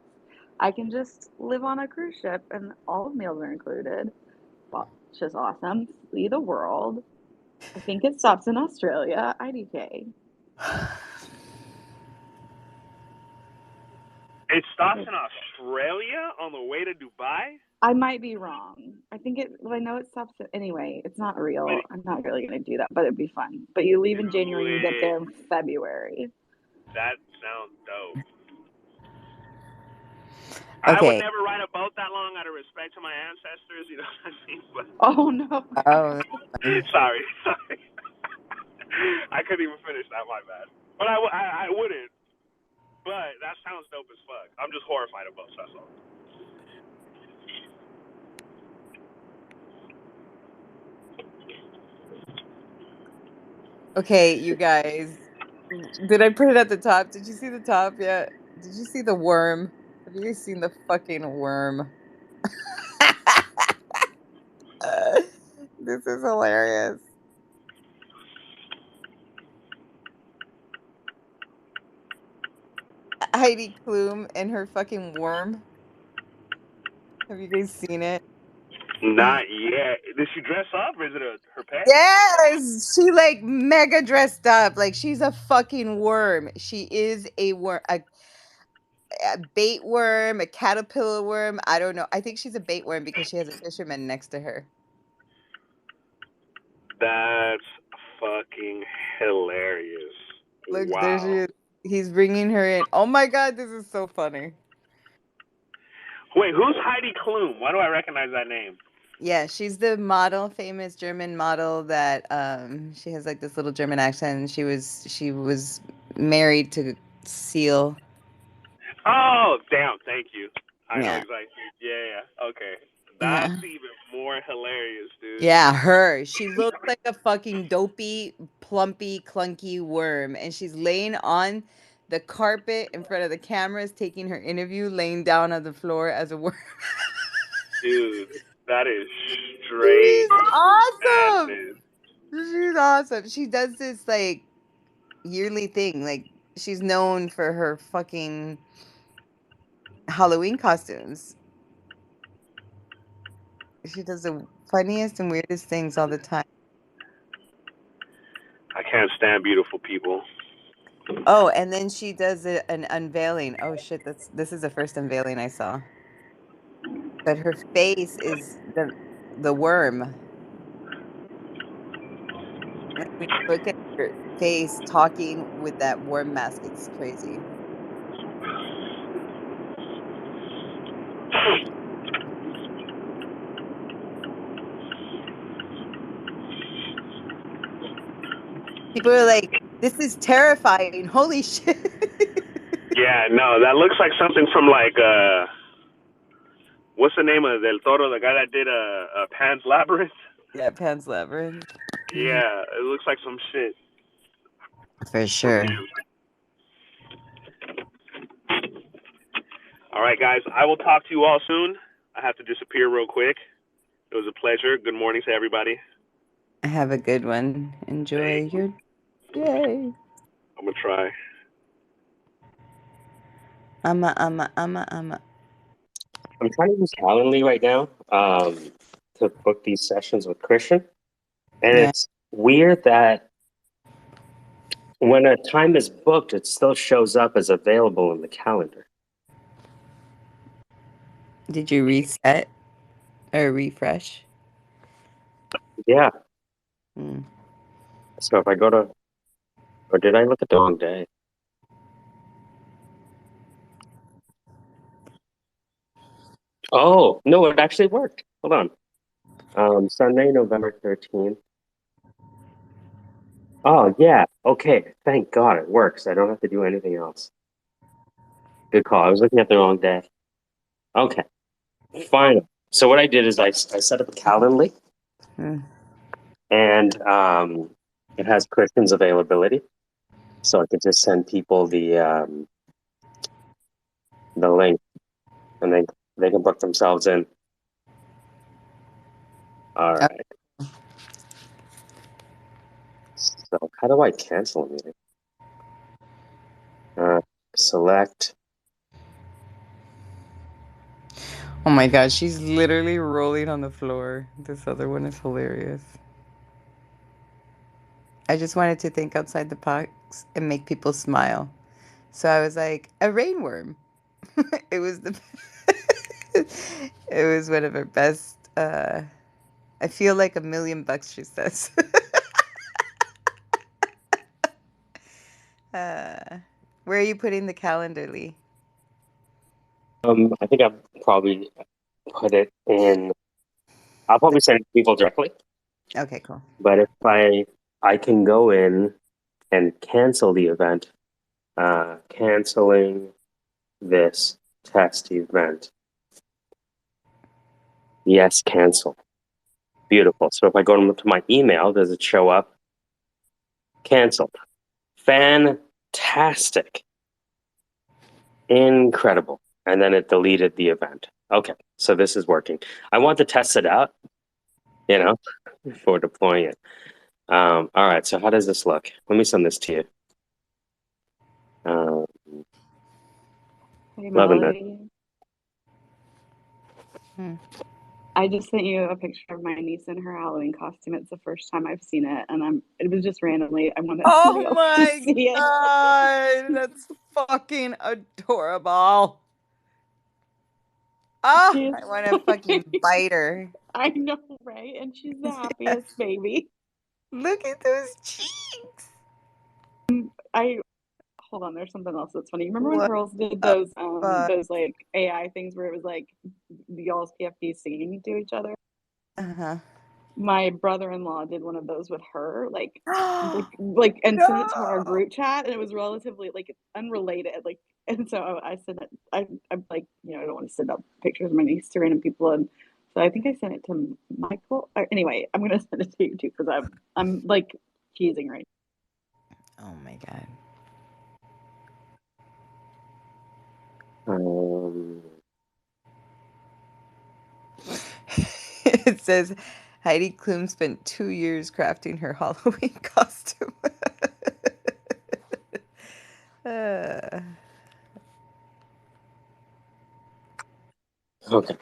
I can just live on a cruise ship and all meals are included. Well, it's just awesome. See the world. I think it stops in Australia. IDK. It stops in Australia on the way to Dubai? I might be wrong. I know it stops anyway. It's not real. I'm not really going to do that, but it'd be fun. But you leave in January and you get there in February. That sounds dope. Okay. I would never ride a boat that long out of respect to my ancestors, you know what I mean? But, oh, no. Oh, sorry. I couldn't even finish that, my bad. But I wouldn't. But that sounds dope as fuck. I'm just horrified of boats, that's all. Okay, you guys. Did I put it at the top? Did you see the top yet? Did you see the worm? Have you guys seen the fucking worm? This is hilarious. Heidi Klum and her fucking worm. Have you guys seen it? Not yet. Did she dress up or is it her pet? Yes, she like mega dressed up. Like she's a fucking worm. She is a worm, a bait worm, a caterpillar worm. I don't know. I think she's a bait worm because she has a fisherman next to her. That's fucking hilarious. Look, wow. there she is. He's bringing her in. Oh my God, this is so funny. Wait, who's Heidi Klum? Why do I recognize that name? Yeah, she's the model, famous German model that she has like this little German accent. She was married to Seal. Oh, damn, thank you. I know Yeah. exactly. Yeah, okay. That's even more hilarious, dude. Yeah, her. She looks like a fucking dopey, plumpy, clunky worm, and she's laying on the carpet in front of the cameras, taking her interview, laying down on the floor as a worm. Dude, that is straight. She's awesome. Madness. She's awesome. She does this like yearly thing. Like she's known for her fucking Halloween costumes. She does the funniest and weirdest things all the time. I can't stand beautiful people. Oh, and then she does an unveiling. Oh shit, this is the first unveiling I saw. But her face is the worm. Like when you look at her face talking with that worm mask, it's crazy. People are like, this is terrifying. Holy shit. Yeah, no, that looks like something from like what's the name of Del Toro, the guy that did Pan's Labyrinth? Yeah, Pan's Labyrinth. Yeah, it looks like some shit. For sure. All right, guys. I will talk to you all soon. I have to disappear real quick. It was a pleasure. Good morning to everybody. Have a good one. Enjoy your day. I'm gonna try. I'm a. I'm trying to use Calendly right now to book these sessions with Christian. And Yeah. it's weird that when a time is booked, it still shows up as available in the calendar. Did you reset or refresh? Yeah. Hmm. So if I go to, or did I look at the wrong day? Oh, no, it actually worked. Hold on. Sunday, November 13th. Oh, yeah. Okay. Thank God it works. I don't have to do anything else. Good call. I was looking at the wrong day. Okay. Fine. So what I did is I set up a Calendly Hmm. and it has Christian's availability. So I could just send people the link and they can book themselves in. All right. So how do I cancel a meeting? Select. Oh my God, she's literally rolling on the floor. This other one is hilarious. I just wanted to think outside the box and make people smile. So I was like, a rainworm. It was the it was one of her best I feel like $1,000,000, she says. Where are you putting the calendar, Lee? I think I'll probably put it in. I'll probably send it to people directly. Okay, cool. But if I can go in and cancel the event, canceling this test event. Yes, cancel. Beautiful. So if I go to my email, does it show up? Canceled. Fantastic. Incredible. And then it deleted the event. Okay, so this is working. I want to test it out, before deploying it. All right, so how does this look? Let me send this to you. Hey, Loving it. Melody. Hmm. I just sent you a picture of my niece in her Halloween costume. It's the first time I've seen it, and it was just randomly. I wanted somebody Oh else to my see it. God, that's fucking adorable. Oh, She is I want to so fucking cute. bite her. I know, right? And she's the Yes. happiest baby. Look at those cheeks. I hold on. There's something else that's funny. Remember when What Pearls did the fuck? those like AI things where it was like y'all's PFP singing to each other? Uh-huh. My brother-in-law did one of those with her, No. and sent it to our group chat, and it was relatively like unrelated, and so I sent it. I'm like, I don't want to send up pictures of my niece to random people, and so I think I sent it to Michael. Anyway, I'm gonna send it to you too because I'm like cheesing right Oh my God. Um, It says Heidi Klum spent 2 years crafting her Halloween costume. Uh, okay.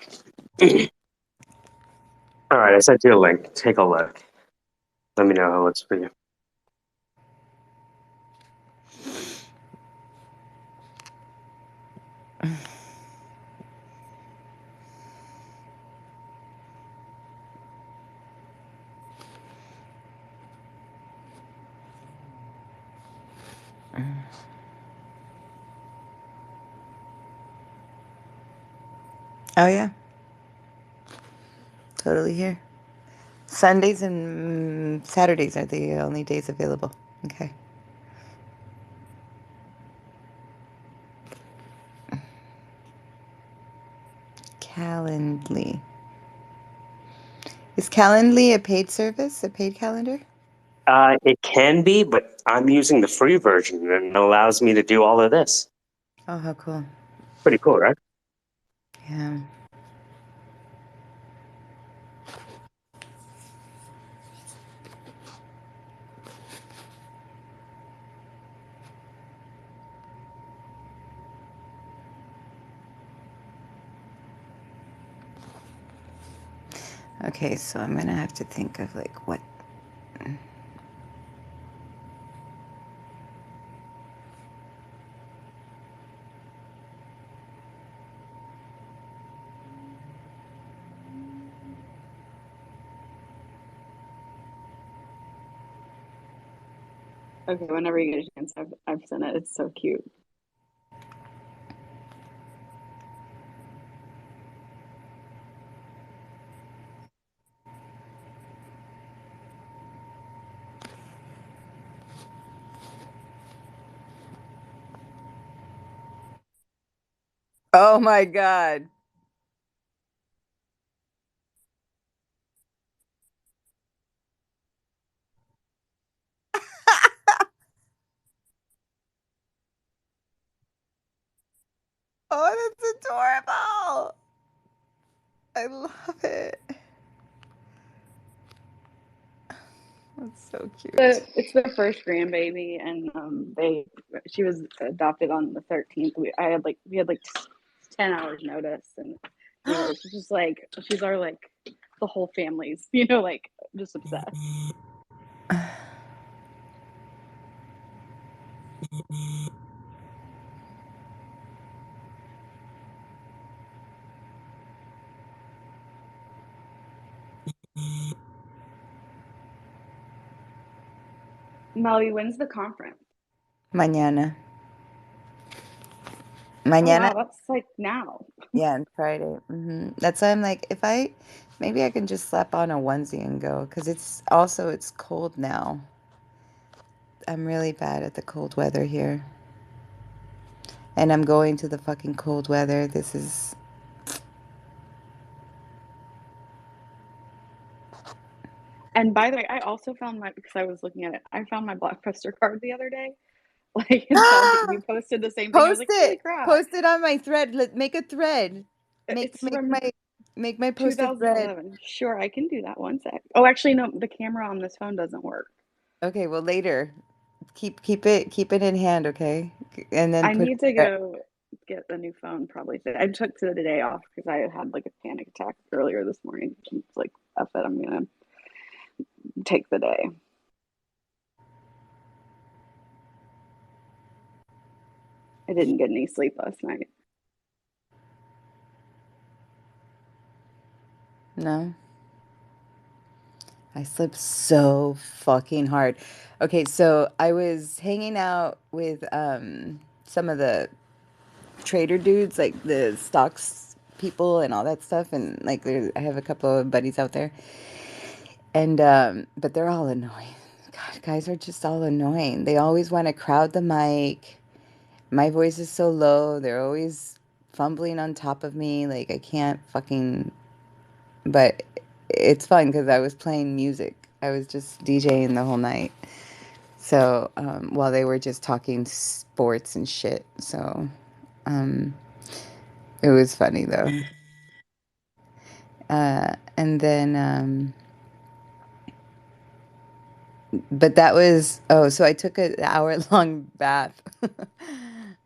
All right, I sent you a link. Take a look. Let me know how it looks for you. oh yeah, totally here. Sundays and Saturdays are the only days available. Okay. Calendly. Is Calendly a paid service? A paid calendar? It can be, but I'm using the free version, and it allows me to do all of this. Oh, how cool. Pretty cool, right? Yeah. Okay, so I'm gonna have to think of like what. Okay, whenever you get a chance, I've sent it. It's so cute. Oh my God. Oh, that's adorable. I love it. That's so cute. It's their first grandbaby, and she was adopted on the 13th. We had like 10 hours notice, and she's just like she's our like the whole family's like just obsessed. Molly, when's the conference? Mañana. Oh Mañana. wow, that's like now. Yeah, and Friday. That's why I'm like, maybe I can just slap on a onesie and go, because it's cold now. I'm really bad at the cold weather here. And I'm going to the fucking cold weather. This is. And by the way, I also found because I was looking at it, I found my Blockbuster card the other day. Like, and saw that you posted the same thing. I was Post like, holy it. crap. Post it on my thread. Make a thread. Make It's make from my make my post a thread. 2011. Sure, I can do that. One sec. Oh, actually, no, the camera on this phone doesn't work. Okay, well later. Keep it in hand, okay? And then I put need to it. go get a new phone probably. I took the day off because I had like a panic attack earlier this morning. It's like, F it, I'm gonna take the day. I didn't get any sleep last night. No. I slept so fucking hard. Okay, so I was hanging out with some of the trader dudes, like the stocks people and all that stuff, and like I have a couple of buddies out there, and but they're all annoying. God, guys are just all annoying. They always want to crowd the mic. My voice is so low. They're always fumbling on top of me. Like I can't fucking. But it's fun because I was playing music. I was just DJing the whole night. So while they were just talking sports and shit. So um, it was funny though. And then, but that was, oh, so I took an hour long bath.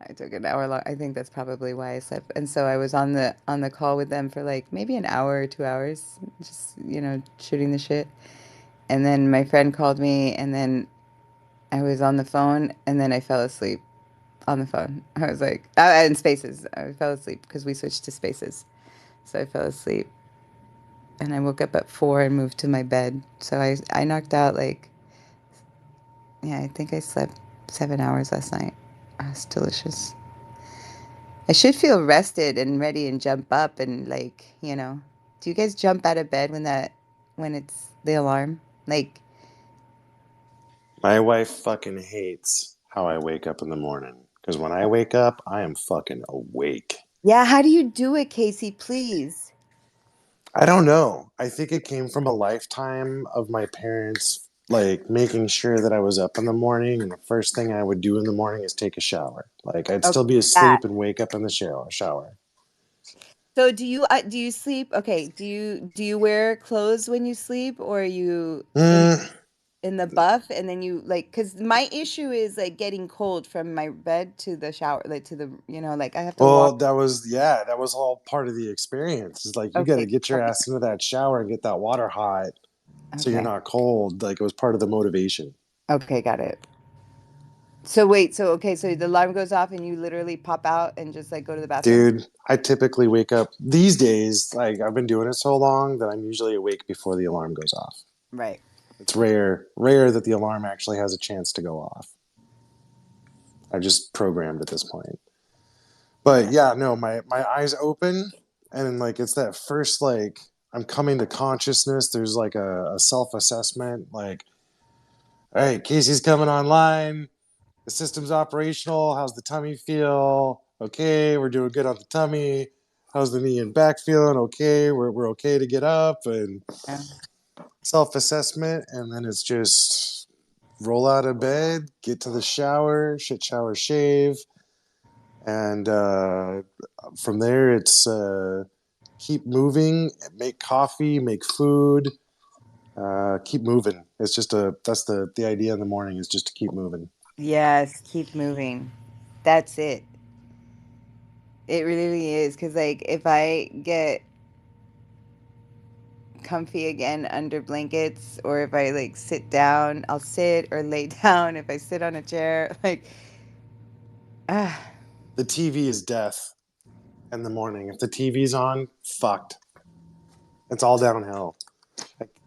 I took an hour long. I think that's probably why I slept. And so I was on the call with them for like maybe an hour or 2 hours, just shooting the shit. And then my friend called me, and then I was on the phone, and then I fell asleep on the phone. I was like, in Spaces. I fell asleep because we switched to Spaces. So I fell asleep, and I woke up at 4 and moved to my bed. So I knocked out like, yeah, I think I slept 7 hours last night. Oh, it's delicious. I should feel rested and ready and jump up and do you guys jump out of bed when it's the alarm? Like, My wife fucking hates how I wake up in the morning. Because when I wake up, I am fucking awake. yeah, how do you do it, Casey? Please. I don't know. I think it came from a lifetime of my parents like making sure that I was up in the morning, and the first thing I would do in the morning is take a shower. Like I'd still Okay, be that. asleep and wake up in the shower. So do you sleep? Okay, do you wear clothes when you sleep, or are you Mm, in the buff and then you like? Because my issue is like getting cold from my bed to the shower, like to the, like I have to well, walk. that was all part of the experience. It's like you got to Okay, get your okay, ass into that shower and get that water hot so you're okay, not cold. Like it was part of the motivation. okay, got it. So wait, so okay, so the alarm goes off and you literally pop out and just like go to the bathroom? Dude, I typically wake up these days, like I've been doing it so long that I'm usually awake before the alarm goes off. Right. It's rare that the alarm actually has a chance to go off. I just programmed at this point. But Yeah. yeah, no, my eyes open and like it's that first like I'm coming to consciousness. There's like a self assessment, like, all right, Casey's coming online. The system's operational. How's the tummy feel? Okay, we're doing good on the tummy. How's the knee and back feeling? Okay, we're okay to get up and Yeah. self assessment, and then it's just roll out of bed, get to the shower, shit shower, shave, and from there it's keep moving, make coffee, make food, keep moving. It's just that's the idea in the morning is just to keep moving. Yes, keep moving. That's it. It really is because like if I get comfy again under blankets or if I like sit down, I'll sit or lay down. If I sit on a chair, like ah, The TV is death in the morning. If the TV's on, fucked. It's all downhill.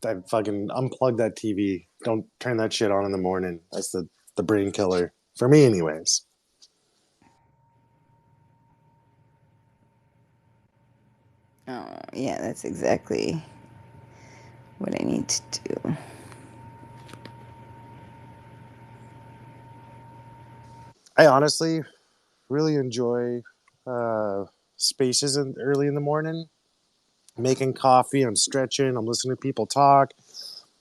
I fucking unplug that TV. Don't turn that shit on in the morning. That's the brain killer for me, anyways. oh yeah, that's exactly what I need to do. I honestly really enjoy uh, spaces early in the morning. Making coffee, I'm stretching, I'm listening to people talk,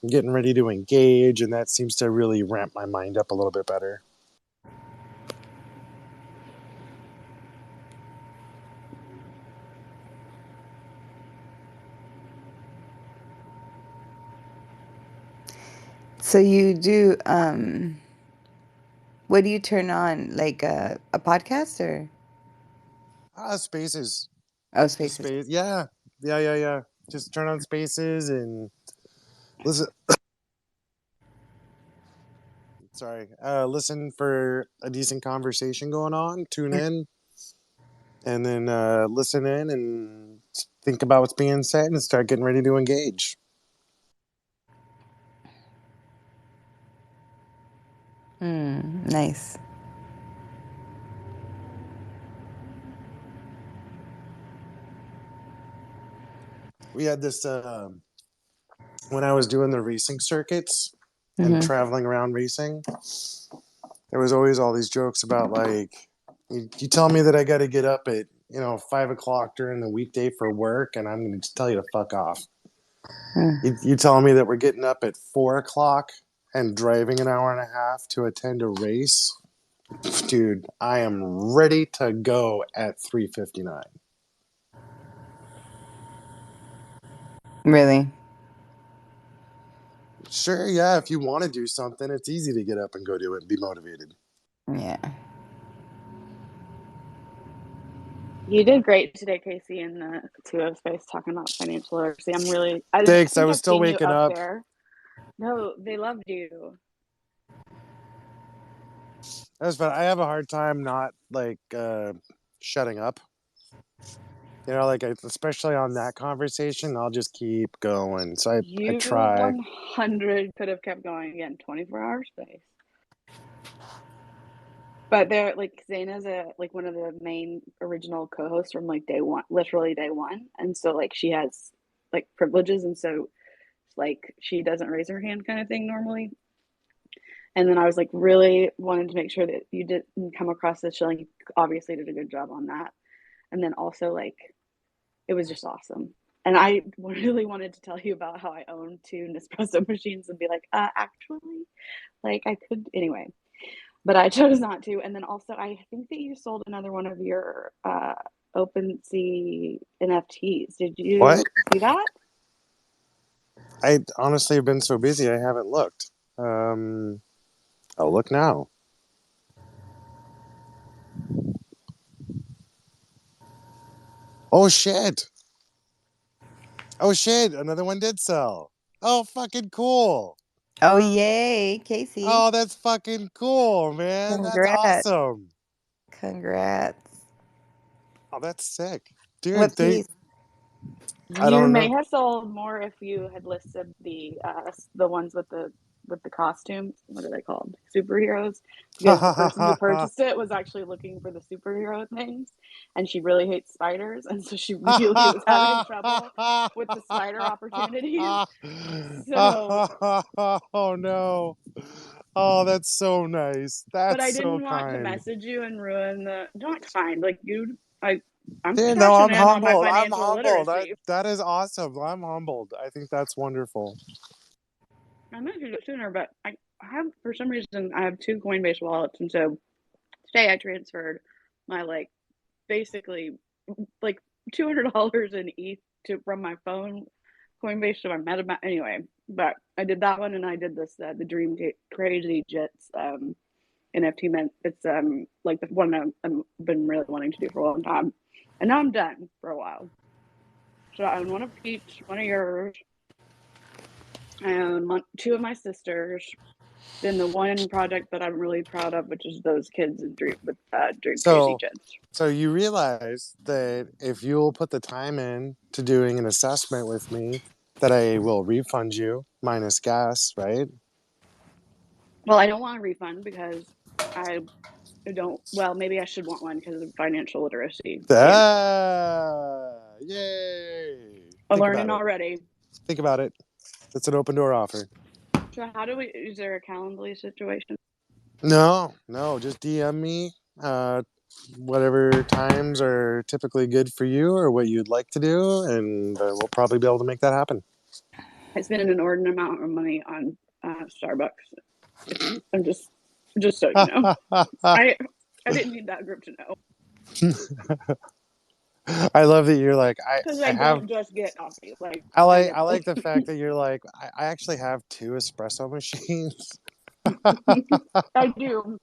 I'm getting ready to engage, and that seems to really ramp my mind up a little bit better. So you do what do you turn on? Like a podcast or Spaces. oh Just spaces. space. Yeah. Yeah. Just turn on spaces and listen. Sorry. Listen for a decent conversation going on. Tune in and then listen in and think about what's being said and start getting ready to engage. Nice. We had this when I was doing the racing circuits and Mm-hmm. traveling around racing. There was always all these jokes about like, you tell me that I got to get up at 5 o'clock during the weekday for work, and I'm going to tell you to fuck off. You tell me that we're getting up at 4 o'clock and driving an hour and a half to attend a race, dude. I am ready to go at 3:59. Really? Sure, yeah. If you want to do something, it's easy to get up and go do it and be motivated. Yeah. You did great today, Casey, in the 2O space talking about financial literacy. I didn't Thanks. I think was I've still seen you waking up up. there. No, they loved you. That's fine. I have a hard time not like shutting up. Like especially on that conversation, I'll just keep going. So I You try. 100 could have kept going again, 24-hour space. But they're like Zaina's like one of the main original co-hosts from like day one, literally day one, and so like she has like privileges, and so like she doesn't raise her hand kind of thing normally. And then I was like really wanted to make sure that you didn't come across as chilling. You obviously did a good job on that, and then also like it was just awesome. And I really wanted to tell you about how I own 2 Nespresso machines and be like, actually, like I could anyway, but I chose not to. And then also, I think that you sold another one of your OpenSea NFTs. Did What? you see that? I honestly have been so busy I haven't looked. I'll look now. Oh shit! Oh shit! Another one did sell. Oh fucking cool! Oh, yay, Casey. Oh, that's fucking cool, man. That's Congrats. awesome. Congrats. Oh, that's sick, dude. What piece? I You don't may know. have sold more if you had listed the ones with the costumes. What are they called? Superheroes. Because the person who purchased it was actually looking for the superhero things, and she really hates spiders, and so she really was having trouble with the spider opportunities. So, Oh no. Oh, that's so nice. but That's I so didn't want to kind. message you and ruin the. Not kind, like you. I'm Dude, no, I'm cashing in on my humbled. I'm financial humbled. literacy. That is awesome. I'm humbled. I think that's wonderful. I mentioned it sooner, but I have, for some reason, I have 2 Coinbase wallets, and so today I transferred my basically like $200 in ETH from my phone Coinbase to my MetaMask. Anyway, but I did that one, and I did this the Dream Crazy Jets NFT. It's like the one I've been really wanting to do for a long time, and now I'm done for a while. So I own one of Peach, one of yours, I own 2 of my sisters. Then the one project that I'm really proud of, which is those kids in Dream Crazy So, Jets. so you realize that if you'll put the time in to doing an assessment with me, that I will refund you minus gas, right? Well, I don't want a refund because I don't. Well, maybe I should want one because of financial literacy. Damn it! Yay! I'm Think learning about it. already. Think about it. It's an open door offer. So how do we? Is there a Calendly situation? No, just DM me. Whatever times are typically good for you or what you'd like to do, and we'll probably be able to make that happen. I spent an inordinate amount of money on Starbucks. I'm just so you know. I didn't need that group to know I love that you're like because I I have don't just get coffee. Like I I get like the fact that you're like I actually have 2 espresso machines. I do,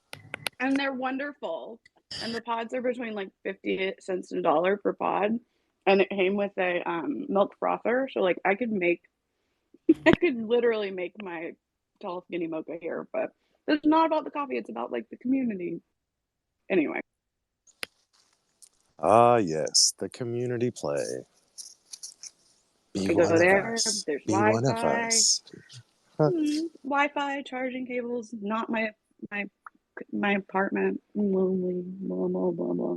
and they're wonderful. And the pods are between like 50 cents and $1 per pod, and it came with a milk frother, so like I could literally make my tall skinny mocha here. But it's not about the coffee; it's about like the community. Anyway, Ah, yes, the community play. Be I go one of there. us. There's Be one of Wi-Fi, us. Wi-Fi, charging cables. Not my my apartment. Lonely. Blah blah blah blah.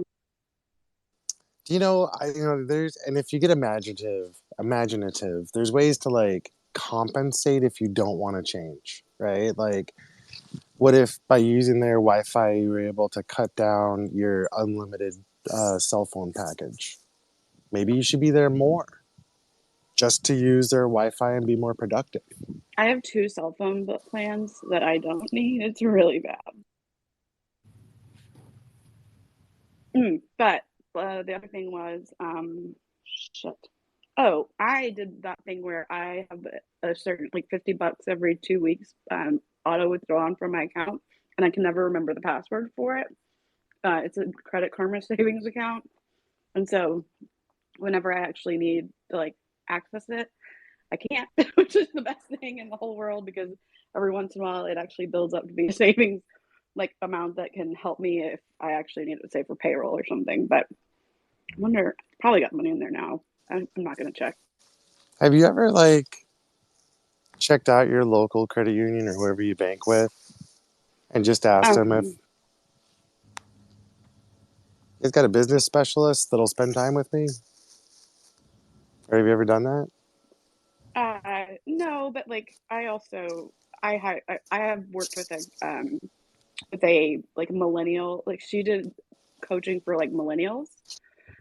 There's and if you get imaginative, there's ways to like compensate if you don't want to change, right? Like what if by using their Wi-Fi you were able to cut down your unlimited cell phone package? Maybe you should be there more just to use their Wi-Fi and be more productive. I have 2 cell phone plans that I don't need. It's really bad. But the other thing was, shit. Oh, I did that thing where I have a certain like $50 every 2 weeks auto withdrawn from my account, and I can never remember the password for it. It's a Credit Karma savings account, and so whenever I actually need to like access it, I can't, which is the best thing in the whole world because every once in a while it actually builds up to be a savings like amount that can help me if I actually need it, say for payroll or something. But I wonder, probably got money in there now. I'm not going to check. Have you ever like checked out your local credit union or whoever you bank with and just asked them if he's got a business specialist that'll spend time with me? Or have you ever done that? No, but like I also I have worked with a like millennial, like she did coaching for like millennials,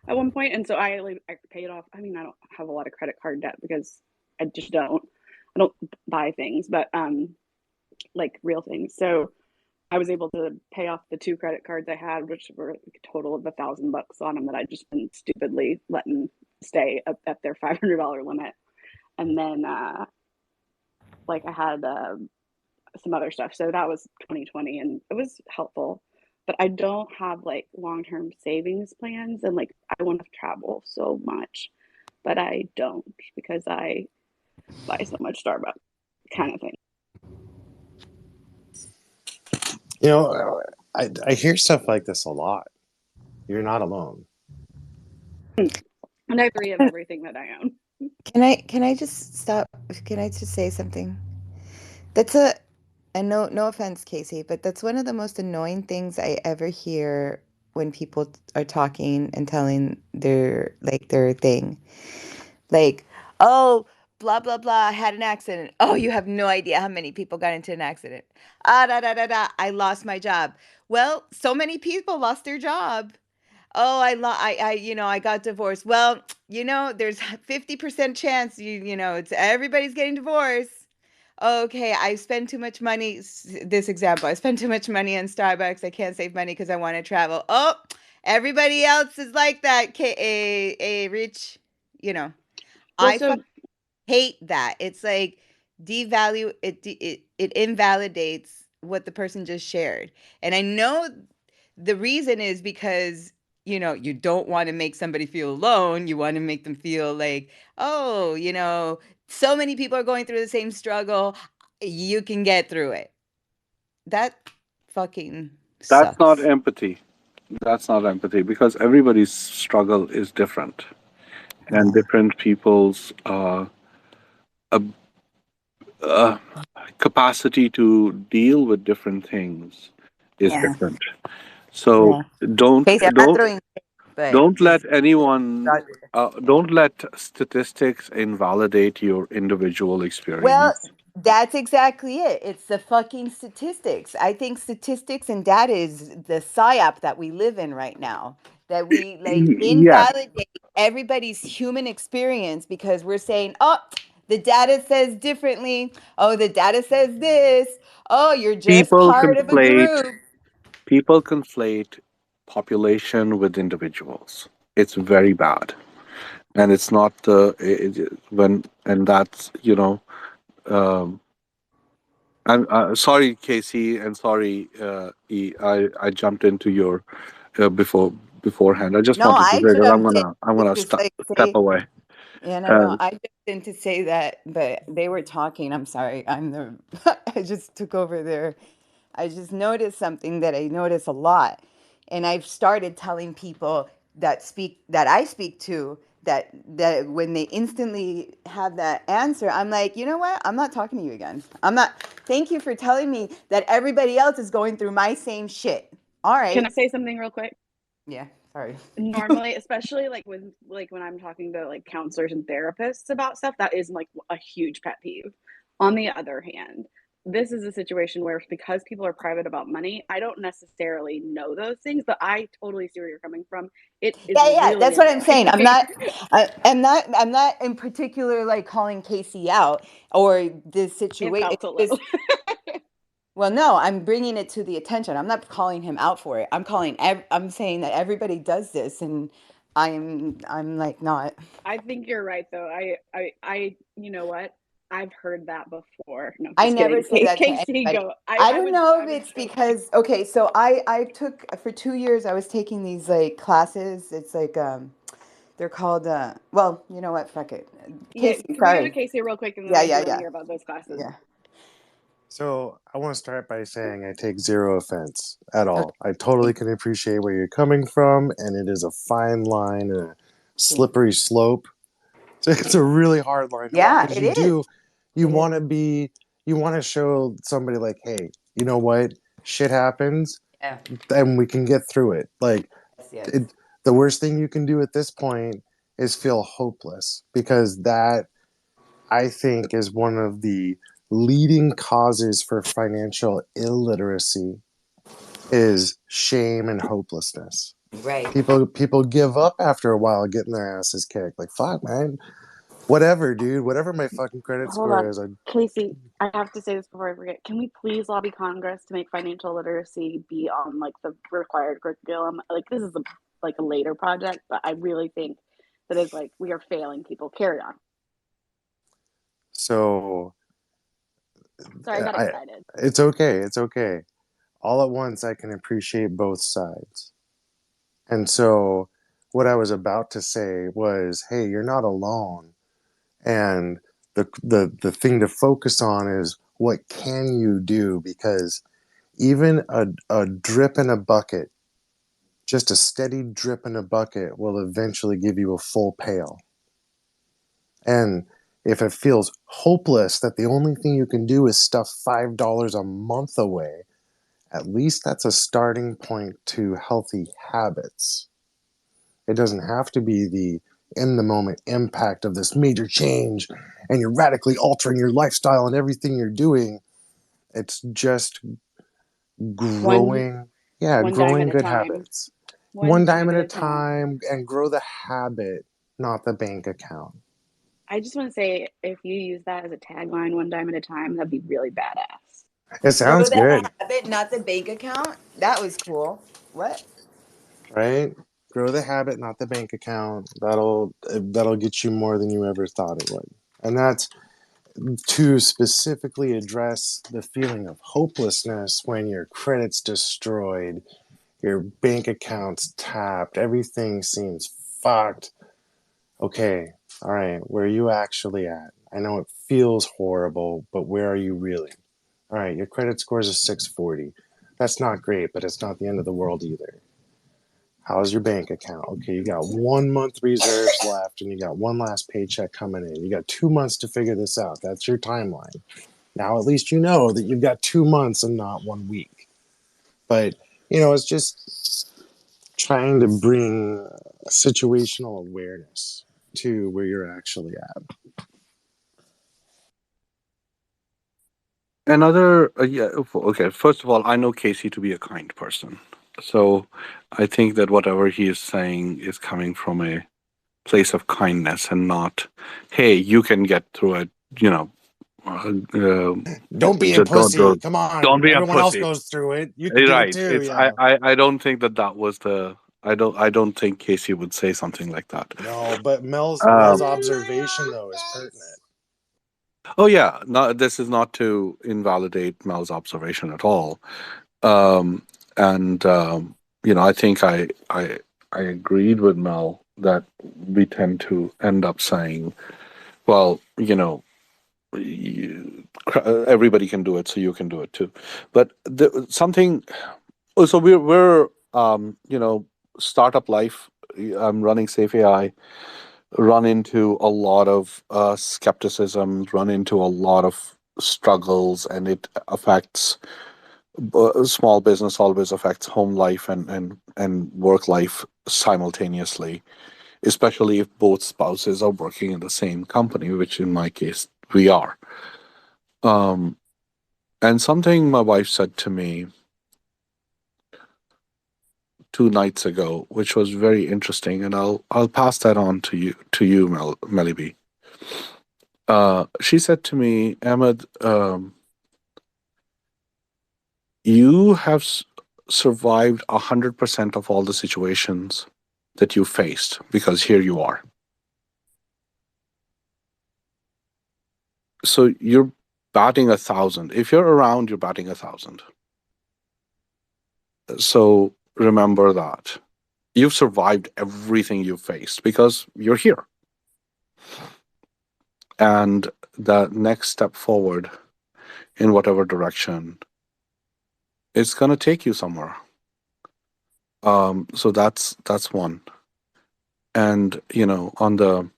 at one point, and so I paid off. I mean, I don't have a lot of credit card debt because I just don't. I don't buy things, but like real things. So I was able to pay off the 2 credit cards I had, which were a total of $1,000 on them that I'd just been stupidly letting stay at their $500 limit. And then like I had some other stuff. So that was 2020 and it was helpful. But I don't have like long-term savings plans, and like I want to travel so much, but I don't because I buy so much Starbucks kind of thing. You know, I hear stuff like this a lot. You're not alone. And I have 3 of everything that I own. Can I just stop? Can I just say something? That's a and no offense, Casey, but that's one of the most annoying things I ever hear when people are talking and telling their thing. Like, oh, blah blah blah, I had an accident. Oh, you have no idea how many people got into an accident. Ah da da da da, I lost my job. Well, so many people lost their job. Oh, I got divorced. Well, there's 50% chance it's everybody's getting divorced. Okay, I spend too much money. This example, I spend too much money on Starbucks. I can't save money because I want to travel. Oh, everybody else is like that. Rich, Well, I so hate that. It's like devalue it invalidates what the person just shared. And I know the reason is because you don't want to make somebody feel alone. You want to make them feel like, oh, so many people are going through the same struggle. You can get through it. That fucking That's not sucks. empathy. That's not empathy because everybody's struggle is different, and Yeah. different people's uh, uh, capacity to deal with different things is Yeah. different. So Yeah. don't Casey, I'm not don't throwing shade, but don't let just anyone don't let statistics invalidate your individual well, experience. that's exactly it. It's the fucking statistics. I think statistics and data is the psyop that we live in right now. That we like Yes, invalidate everybody's human experience because we're saying, oh, the data says differently. Oh, the data says this. Oh, you're just people part of a conflate group. people conflate population with individuals. It's very bad, and it's not when and that's Um, I'm sorry, Casey, and sorry, E. I jumped into your beforehand. I just No, wanted to I say that jumped in I'm to gonna just like step say, away. yeah, no. Uh, I just didn't say that, but they were talking. I'm sorry. I just took over there. I just noticed something that I notice a lot. And I've started telling people that I speak to that when they instantly have that answer, I'm like, you know what? I'm not talking to you again. I'm not. Thank you for telling me that everybody else is going through my same shit. All can I right. say something real quick? Yeah. Sorry. Normally, especially when I'm talking to like counselors and therapists about stuff, that is like a huge pet peeve. On the other hand, this is a situation where because people are private about money, I don't necessarily know those things, but I totally see where you're coming from. It is Yeah, yeah, really that's what I'm saying. I'm annoying. not, I'm not in particular like calling Casey out or this It situation. felt a little. Well, no, I'm bringing it to the attention. I'm not calling him out for it. I'm saying that everybody does this, and I'm like not. I think you're right though. You know what? I've heard that before. No, I just never kidding. say that to Casey, anybody. go. I don't know I if was it's joking. because okay, so I took for 2 years. I was taking these like classes. It's like they're called well, you know what? Fuck it, Yeah, Casey. can we go to Sorry. Casey real quick and then Yeah, I do yeah, want to yeah, hear about those classes. yeah. So I want to start by saying I take zero offense at Okay. all. I totally can appreciate where you're coming from, and it is a fine line and a slippery slope. So it's a really hard line to walk Yeah, because it is. you It is. want to you want to show somebody like, hey, you know what? Shit happens, Yeah. and we can get through it. Like, Yes, yes. it, the worst thing you can do at this point is feel hopeless because that I think is one of the leading causes for financial illiteracy is shame and hopelessness. Right. People give up after a while getting their asses kicked. Like, fuck, man. Whatever, dude. Whatever my fucking credit Hold score on, is, Casey. I have to say this before I forget. Can we please lobby Congress to make financial literacy be on like the required curriculum? Like this is a later project, but I really think that is like we are failing people. Carry on. so Sorry, I got I. excited. It's okay. It's okay. All at once, I can appreciate both sides. And so, what I was about to say was, hey, you're not alone. And the thing to focus on is what can you do? Because even a drip in a bucket, just a steady drip in a bucket, will eventually give you a full pail. And if it feels hopeless that the only thing you can do is stuff $5 a month away, at least that's a starting point to healthy habits. It doesn't have to be the in the moment impact of this major change and you're radically altering your lifestyle and everything you're doing. It's just One growing, one dime growing at a good time. habits. One One dime dime at at a a time. time and grow the habit, not the bank account. I just want to say, if you use that as a tagline, one dime at a time, that'd be really badass. It Grow sounds the good, habit, not the bank account. That was cool. What? right? Grow the habit, not the bank account. That'll get you more than you ever thought it would. And that's to specifically address the feeling of hopelessness when your credit's destroyed, your bank account's tapped, everything seems fucked. Okay, all right, where are you actually at? I know it feels horrible, but where are you really? All right, your credit score is a 640. That's not great, but it's not the end of the world either. How's your bank account? Okay, you got 1 month reserves left and you got one last paycheck coming in. You got 2 months to figure this out. That's your timeline. Now, at least you know that you've got 2 months and not 1 week. But, it's just trying to bring situational awareness to where you're actually at. Okay. First of all, I know Casey to be a kind person, so I think that whatever he is saying is coming from a place of kindness and not, "Hey, you can get through it." You know, uh, uh, Don't be a just pussy. Come don't on. be a Everyone else pussy. goes through it. You can do it Right. too. It's Yeah. I don't think that was the I don't think Casey would say something like that. No, but Mel's Um, observation though is pertinent. oh yeah, no, this is not to invalidate Mel's observation at all. Um, and I think I agreed with Mel that we tend to end up saying, well, everybody can do it, so you can do it too. But something. Oh, so we're startup life. I'm running Safe AI. Run into a lot of skepticism. Run into a lot of struggles, and it affects small business. Always affects home life and work life simultaneously, especially if both spouses are working in the same company, which in my case we are. Um, and something my wife said to me 2 nights ago, which was very interesting, and I'll pass that on to you, Melody. She said to me, Ahmed, you have survived 100% of all the situations that you faced because here you are. So you're batting 1,000. If you're around, you're batting 1,000. So remember that you've survived everything you've faced because you're here. And the next step forward in whatever direction, it's going to take you somewhere. So that's one. And on the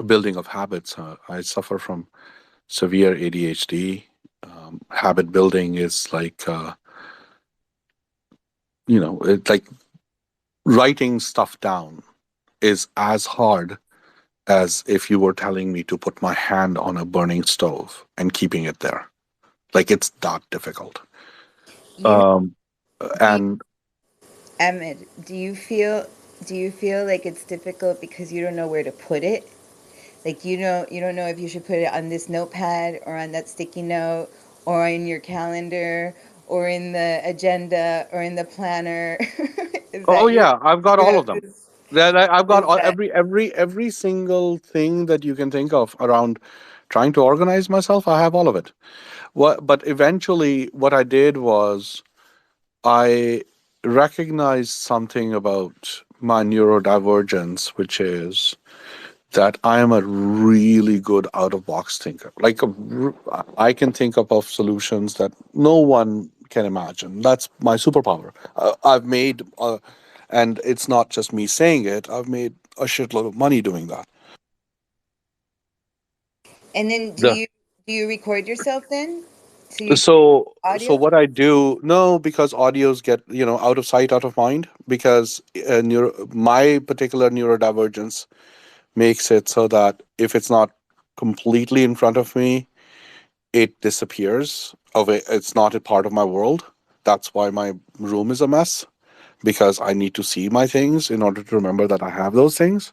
building of habits, I suffer from severe ADHD. Habit building is like it's like writing stuff down is as hard as if you were telling me to put my hand on a burning stove and keeping it there. Like it's that difficult. You know, Um, do you, and Ahmed, do you feel like it's difficult because you don't know where to put it? Like you don't know if you should put it on this notepad or on that sticky note or in your calendar or in the agenda or in the planner. Is Oh that your yeah, I've got you all of have them. this I've got is that every single thing that you can think of around trying to organize myself. I have all of it. But eventually, what I did was I recognized something about my neurodivergence, which is that I am a really good out of box thinker. I can think up of solutions that no one can imagine. That's my superpower. And it's not just me saying it, I've made a shitload of money doing that. and then The, do you record yourself then? So you so audio? what I do, no, because audios get, out of sight, out of mind, because my particular neurodivergence makes it so that if it's not completely in front of me, it disappears. It's not a part of my world. That's why my room is a mess, because I need to see my things in order to remember that I have those things.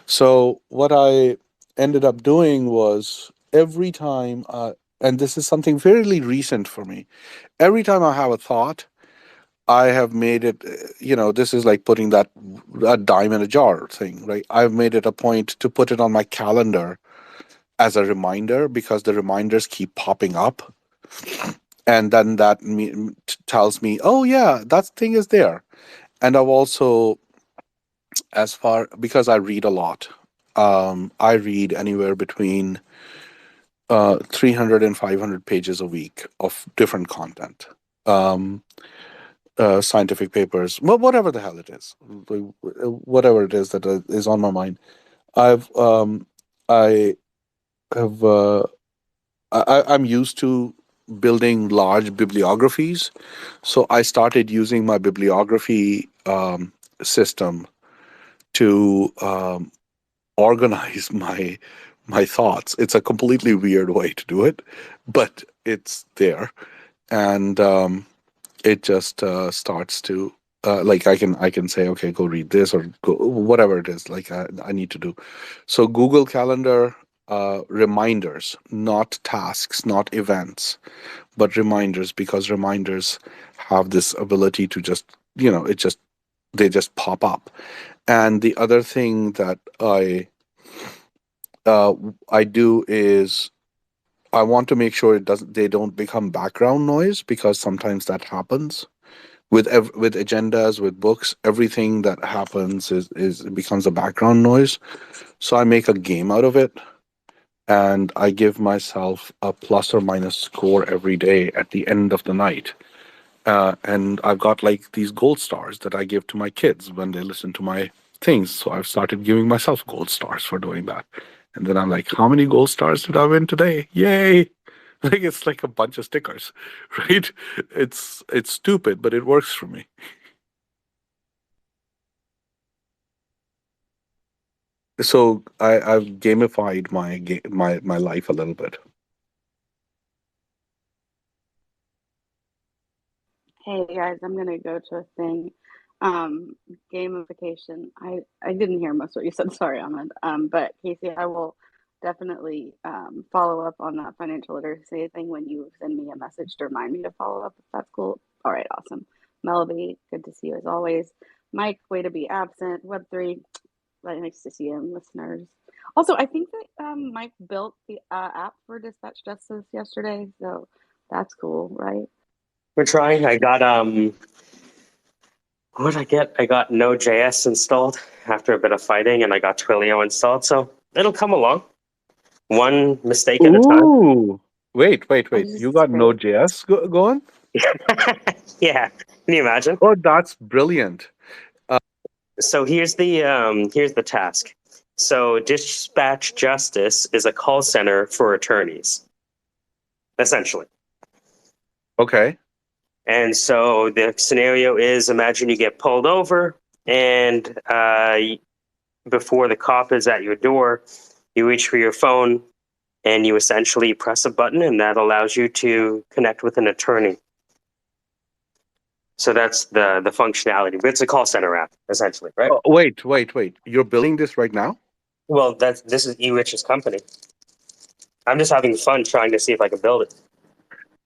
So what I ended up doing was every time, and this is something fairly recent for me, every time I have a thought, I have made it, this is like putting that a dime in a jar thing, right? I've made it a point to put it on my calendar as a reminder, because the reminders keep popping up. And then tells me, oh, yeah, that thing is there. And I've also, because I read a lot, I read anywhere between 300 and 500 pages a week of different content. Um, Scientific papers, whatever the hell it is, whatever it is that is on my mind. I've I have I'm used to building large bibliographies, so I started using my bibliography system to organize my thoughts. It's a completely weird way to do it, but it's there, and it just starts to like I can say, okay, go read this, or go whatever it is like I need to do. So Google Calendar, reminders, not tasks, not events, but reminders, because reminders have this ability to just, they just pop up. And the other thing that uh, I do is I want to make sure they don't become background noise, because sometimes that happens with with agendas, with books. Everything that happens is it becomes a background noise. So I make a game out of it, and I give myself a plus or minus score every day at the end of the night. And I've got like these gold stars that I give to my kids when they listen to my things. So I've started giving myself gold stars for doing that. And then I'm like, how many gold stars did I win today? Yay! Like it's like a bunch of stickers, right? It's stupid, but it works for me. So I've gamified my life a little bit. Hey guys, I'm gonna go to a thing. Gamification. I didn't hear most of what you said. Sorry, Ahmed. But Casey, I will definitely follow up on that financial literacy thing when you send me a message to remind me to follow up. If that's cool. All right, awesome. Melody, good to see you as always. Mike, way to be absent. Web3, nice to see you, listeners. Also, I think that Mike built the app for Dispatch Justice yesterday, so that's cool, right? We're trying. I got what did I get? I got Node.js installed after a bit of fighting, and I got Twilio installed. So it'll come along, one mistake at a time. Ooh. Wait. This You is got great. Node.js going? Yeah, can you imagine? Oh, that's brilliant. So here's the task. So Dispatch Justice is a call center for attorneys, essentially. Okay. And so the scenario is: imagine you get pulled over, and before the cop is at your door, you reach for your phone and you essentially press a button, and that allows you to connect with an attorney. So that's the functionality. But it's a call center app, essentially, right? Wait. You're building this right now? Well, this is eRich's company. I'm just having fun trying to see if I can build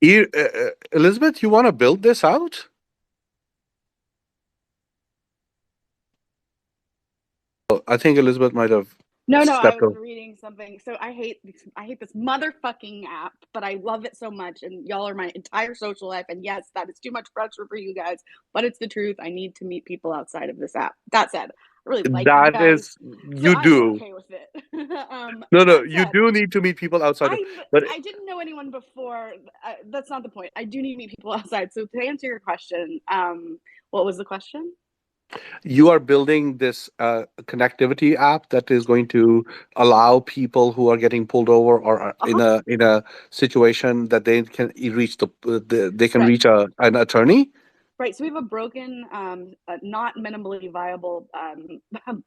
it. Elizabeth, you want to build this out? I think Elizabeth might have No, I stepped was over. reading something. So I hate this motherfucking app, but I love it so much, and y'all are my entire social life. And yes, that is too much pressure for you guys, but it's the truth. I need to meet people outside of this app. That said, I really like you That guys, is, so you I'm do. okay with it. No, That you said, do need to meet people outside of, but I didn't know anyone before. That's not the point. I do need to meet people outside. So to answer your question, what was the question? you are building this connectivity app that is going to allow people who are getting pulled over or are in a situation that they can reach they can Right. reach an attorney. Right. So we have a broken, not minimally viable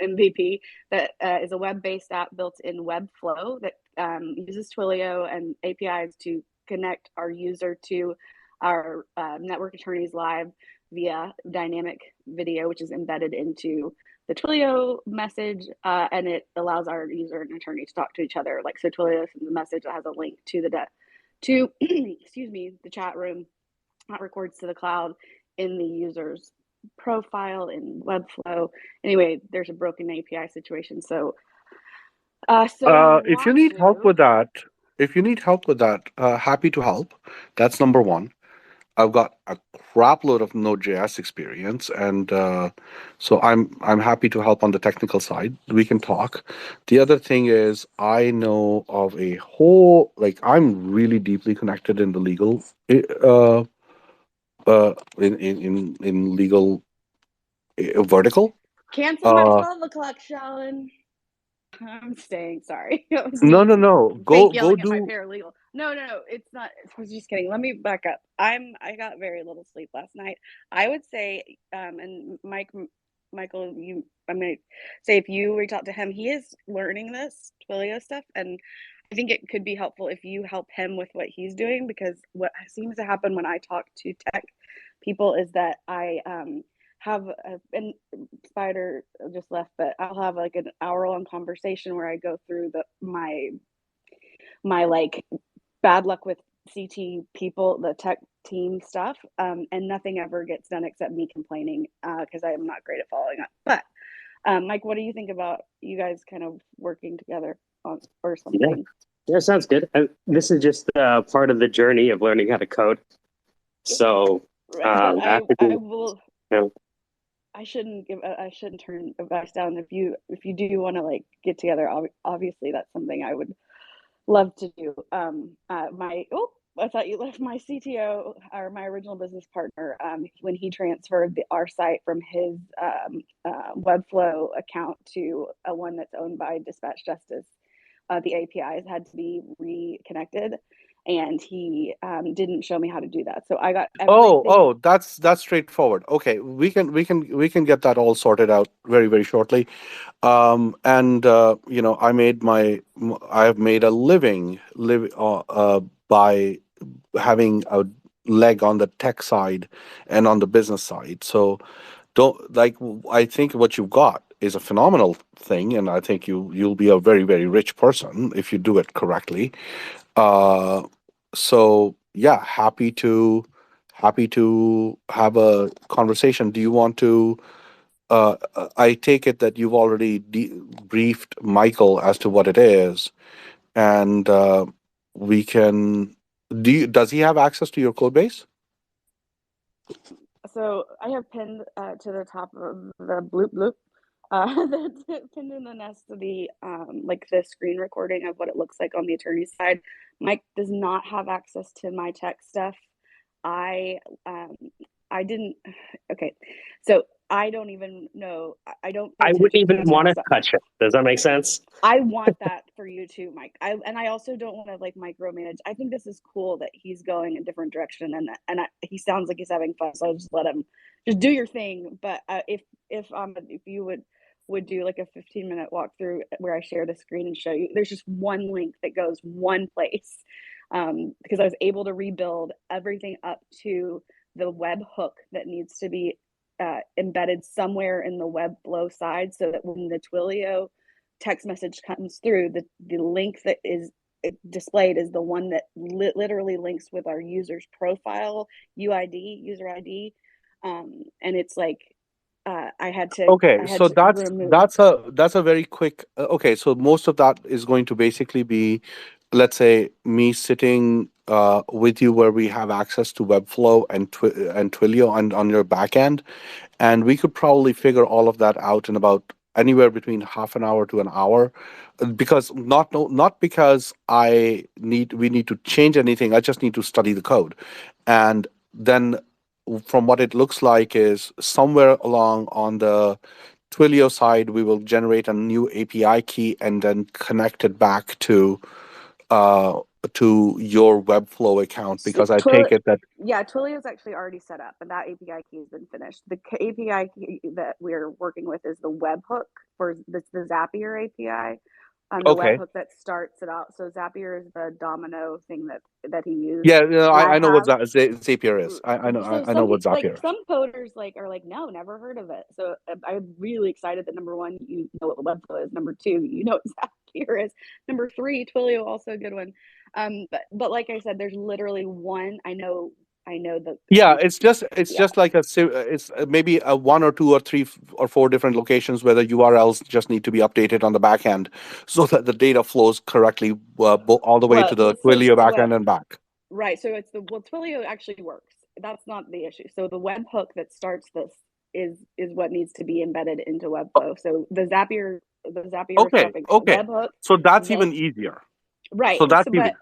MVP that is a web-based app built in Webflow that uses Twilio and APIs to connect our user to our network attorneys live via dynamic video, which is embedded into the Twilio message, and it allows our user and attorney to talk to each other. Like, so Twilio sends a message that has a link to excuse me, the chat room that records to the cloud in the user's profile in Webflow. Anyway, there's a broken API situation. So if you If you want need help to, with that, happy to help. That's number one. I've got a crap load of Node.js experience, and so I'm happy to help on the technical side. We can talk. The other thing is, I know of a whole I'm really deeply connected in the legal, in legal vertical. cancel my Uh, 12 o'clock, Shalin. I'm staying. Sorry. It was no, me no, no. fake Go yelling at my do. paralegal. No, it's not. I was just kidding. Let me back up. I got very little sleep last night. I would say, and Michael, I'm gonna say if you reach out to him, he is learning this Twilio stuff, and I think it could be helpful if you help him with what he's doing, because what seems to happen when I talk to tech people is that I have and Spider just left, but I'll have like an hour-long conversation where I go through my like bad luck with CT people, the tech team stuff, and nothing ever gets done except me complaining because I am not great at following up. But Mike, what do you think about you guys kind of working together on or Yeah, something? yeah, sounds good. This is just part of the journey of learning how to code. So Right, but I have to I do. will. You know, I shouldn't turn advice down if you do want to like get together. Obviously, that's something I would love to do. I thought you left my CTO or my original business partner when he transferred our site from his Webflow account to a one that's owned by Dispatch Justice. The APIs had to be reconnected, and he didn't show me how to do that. So I got everything. That's straightforward. Okay, we can get that all sorted out very, very shortly. And I have made a by having a leg on the tech side and on the business side. So don't like I think what you've got is a phenomenal thing, and I think you'll be a very, very rich person if you do it correctly. Uh, so yeah, happy to have a conversation. Do you want to? I take it that you've already briefed Michael as to what it is, and we can. Does he have access to your code base? So I have pinned to the top of the bloop bloop. That's pinned in the nest of the like the screen recording of what it looks like on the attorney's side. Mike does not have access to my tech stuff. I um I didn't. Okay, so I don't even know. I don't pay I wouldn't attention to the even tech want to stuff. touch it. Does that make sense? I want that for you too, Mike. I also don't want to like micromanage. I think this is cool that he's going a different direction, and he sounds like he's having fun. So I'll just let him just do your thing. But if you would do like a 15-minute walkthrough where I share the screen and show you, there's just one link that goes one place, because I was able to rebuild everything up to the web hook that needs to be embedded somewhere in the Webflow side, so that when the Twilio text message comes through, the link that is displayed is the one that literally links with our user's profile user ID, and it's like I had to So remove. that's a very quick. Okay, so most of that is going to basically be, let's say, me sitting with you where we have access to Webflow and Twilio and on your back end, and we could probably figure all of that out in about anywhere between half an hour to an hour, because not because we need to change anything. I just need to study the code, and then from what it looks like is somewhere along on the Twilio side, we will generate a new API key and then connect it back uh, to your Webflow account, because I take it that Twilio is actually already set up, and that API key has been finished. The API key that we're working with is the webhook for the Zapier API. The okay. webhook that starts it out. So Zapier is the domino thing that he used. Yeah, And I know what Zapier is. I know so I know some what Zapier is. some coders are like, no, never heard of it. So I'm really excited that number one, you know what Webflow is. Number two, you know what Zapier is. Number three, Twilio, also a good one. But like I said, there's literally one. I know the. Yeah, it's just like it's maybe a one or two or three or four different locations where the URLs just need to be updated on the back end so that the data flows correctly all the way to the Twilio back end and back. Right. So it's Twilio actually works. That's not the issue. So the webhook that starts this is what needs to be embedded into Webflow. So the Zapier Okay, stuff, okay. webhook. So that's Then, even easier. right. So that's easy.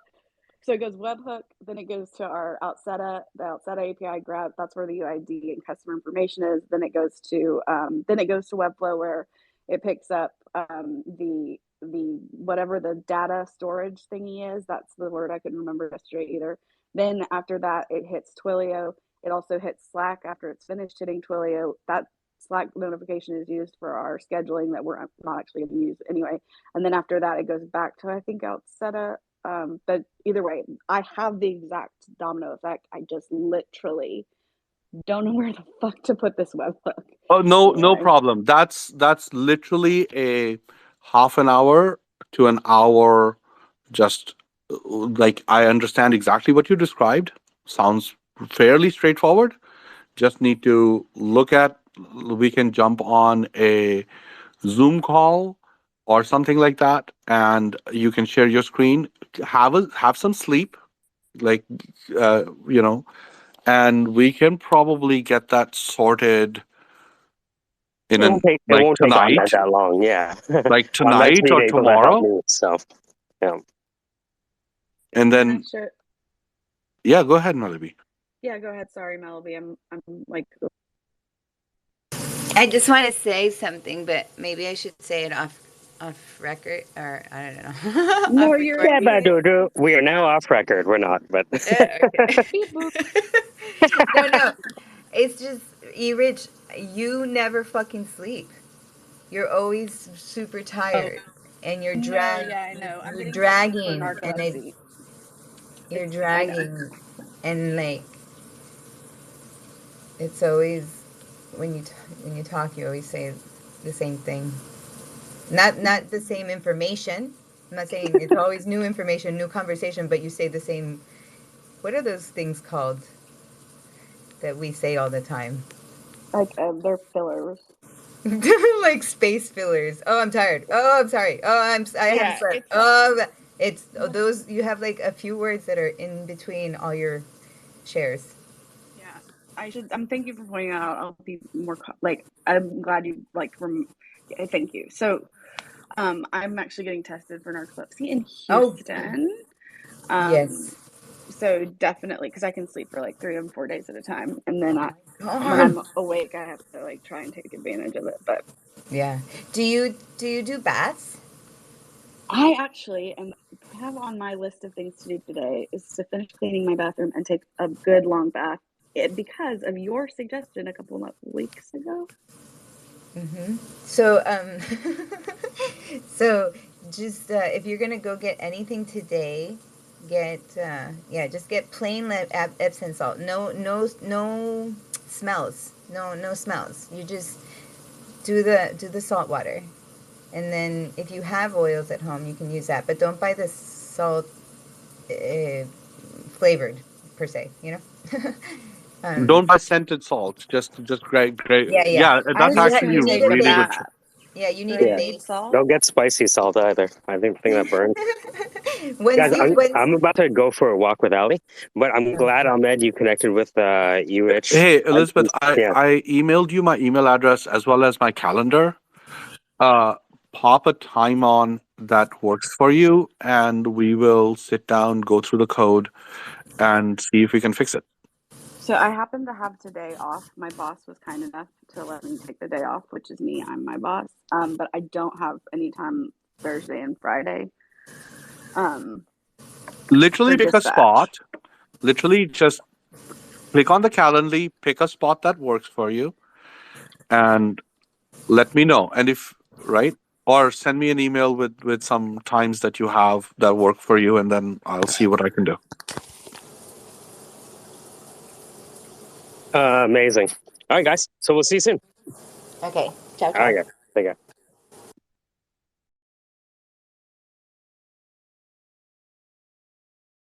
So it goes webhook, then it goes to our the Outseta API grab. That's where the UID and customer information is. Then it goes to Webflow, where it picks up the whatever the data storage thingy is. That's the word I couldn't remember yesterday either. Then after that, it hits Twilio. It also hits Slack after it's finished hitting Twilio. That Slack notification is used for our scheduling that we're not actually going to use anyway. And then after that, it goes back to, I think, Outseta. But either way, I have the exact domino effect. I just literally don't know where the fuck to put this webhook. Oh, no problem. That's literally a half an hour to an hour. Just like I understand exactly what you described. Sounds fairly straightforward. Just need to look at. We can jump on a Zoom call or something like that, and you can share your screen. Have some sleep, like and we can probably get that sorted in It won't take on that long. Yeah. like I'm meant to tonight be or able to help tomorrow. me, so yeah. And then yeah, go ahead, Malabi. Yeah, go ahead. Sorry, Malabi. I'm like. I just want to say something, but maybe I should say it off record, or I don't know. No, you're. Yeah, we are now off record. We're not, but. No. It's just, Rich, you never fucking sleep. You're always super tired, and you're dragging. Yeah, I know. I'm You're getting dragging, and narcolepsy. you're dragging, and like it's always when you talk, you always say the same thing. Not the same information. I'm not saying it's always new information, new conversation, but you say the same. What are those things called that we say all the time? Like they're fillers. Like space fillers. Oh, I'm tired. Oh, I'm sorry. Oh, I haven't slept. It's those, you have like a few words that are in between all your shares. Yeah, I'm thank you for pointing that out. I'll be more I'm glad you thank you. So, I'm actually getting tested for narcolepsy in Houston. Yes. So definitely, because I can sleep for like 3 and 4 days at a time, and then when I'm awake, I have to like try and take advantage of it. But yeah, do you do baths? I actually have on my list of things to do today is to finish cleaning my bathroom and take a good long bath, because of your suggestion a couple of weeks ago. Mm-hmm. So so just if you're gonna go get anything today, just get plain Epsom salt. No smells. No smells. You just do the salt water, and then if you have oils at home, you can use that. But don't buy the salt flavored per se. You know. Don't buy scented salt. Just great. Yeah. Yeah, I that's was just actually You a gonna need say a really base. good. that. Yeah, you need The a Yeah. base base. salt. Don't get spicy salt either. I think that burns. Guys, I'm about to go for a walk with Ali, but I'm glad, Ahmed, you connected with you, Rich. Hey, Elizabeth, Yeah. I emailed you my email address as well as my calendar. Pop a time on that works for you, and we will sit down, go through the code, and see if we can fix it. So I happen to have today off. My boss was kind enough to let me take the day off, which is me. I'm my boss. But I don't have any time Thursday and Friday. Literally For pick a dispatch. spot. Literally just click on the Calendly, pick a spot that works for you, and let me know. And if right, or send me an email with some times that you have that work for you, and then I'll see what I can do. Amazing. All right, guys. So we'll see you soon. Okay. Ciao, All right, ciao. guys. Take care.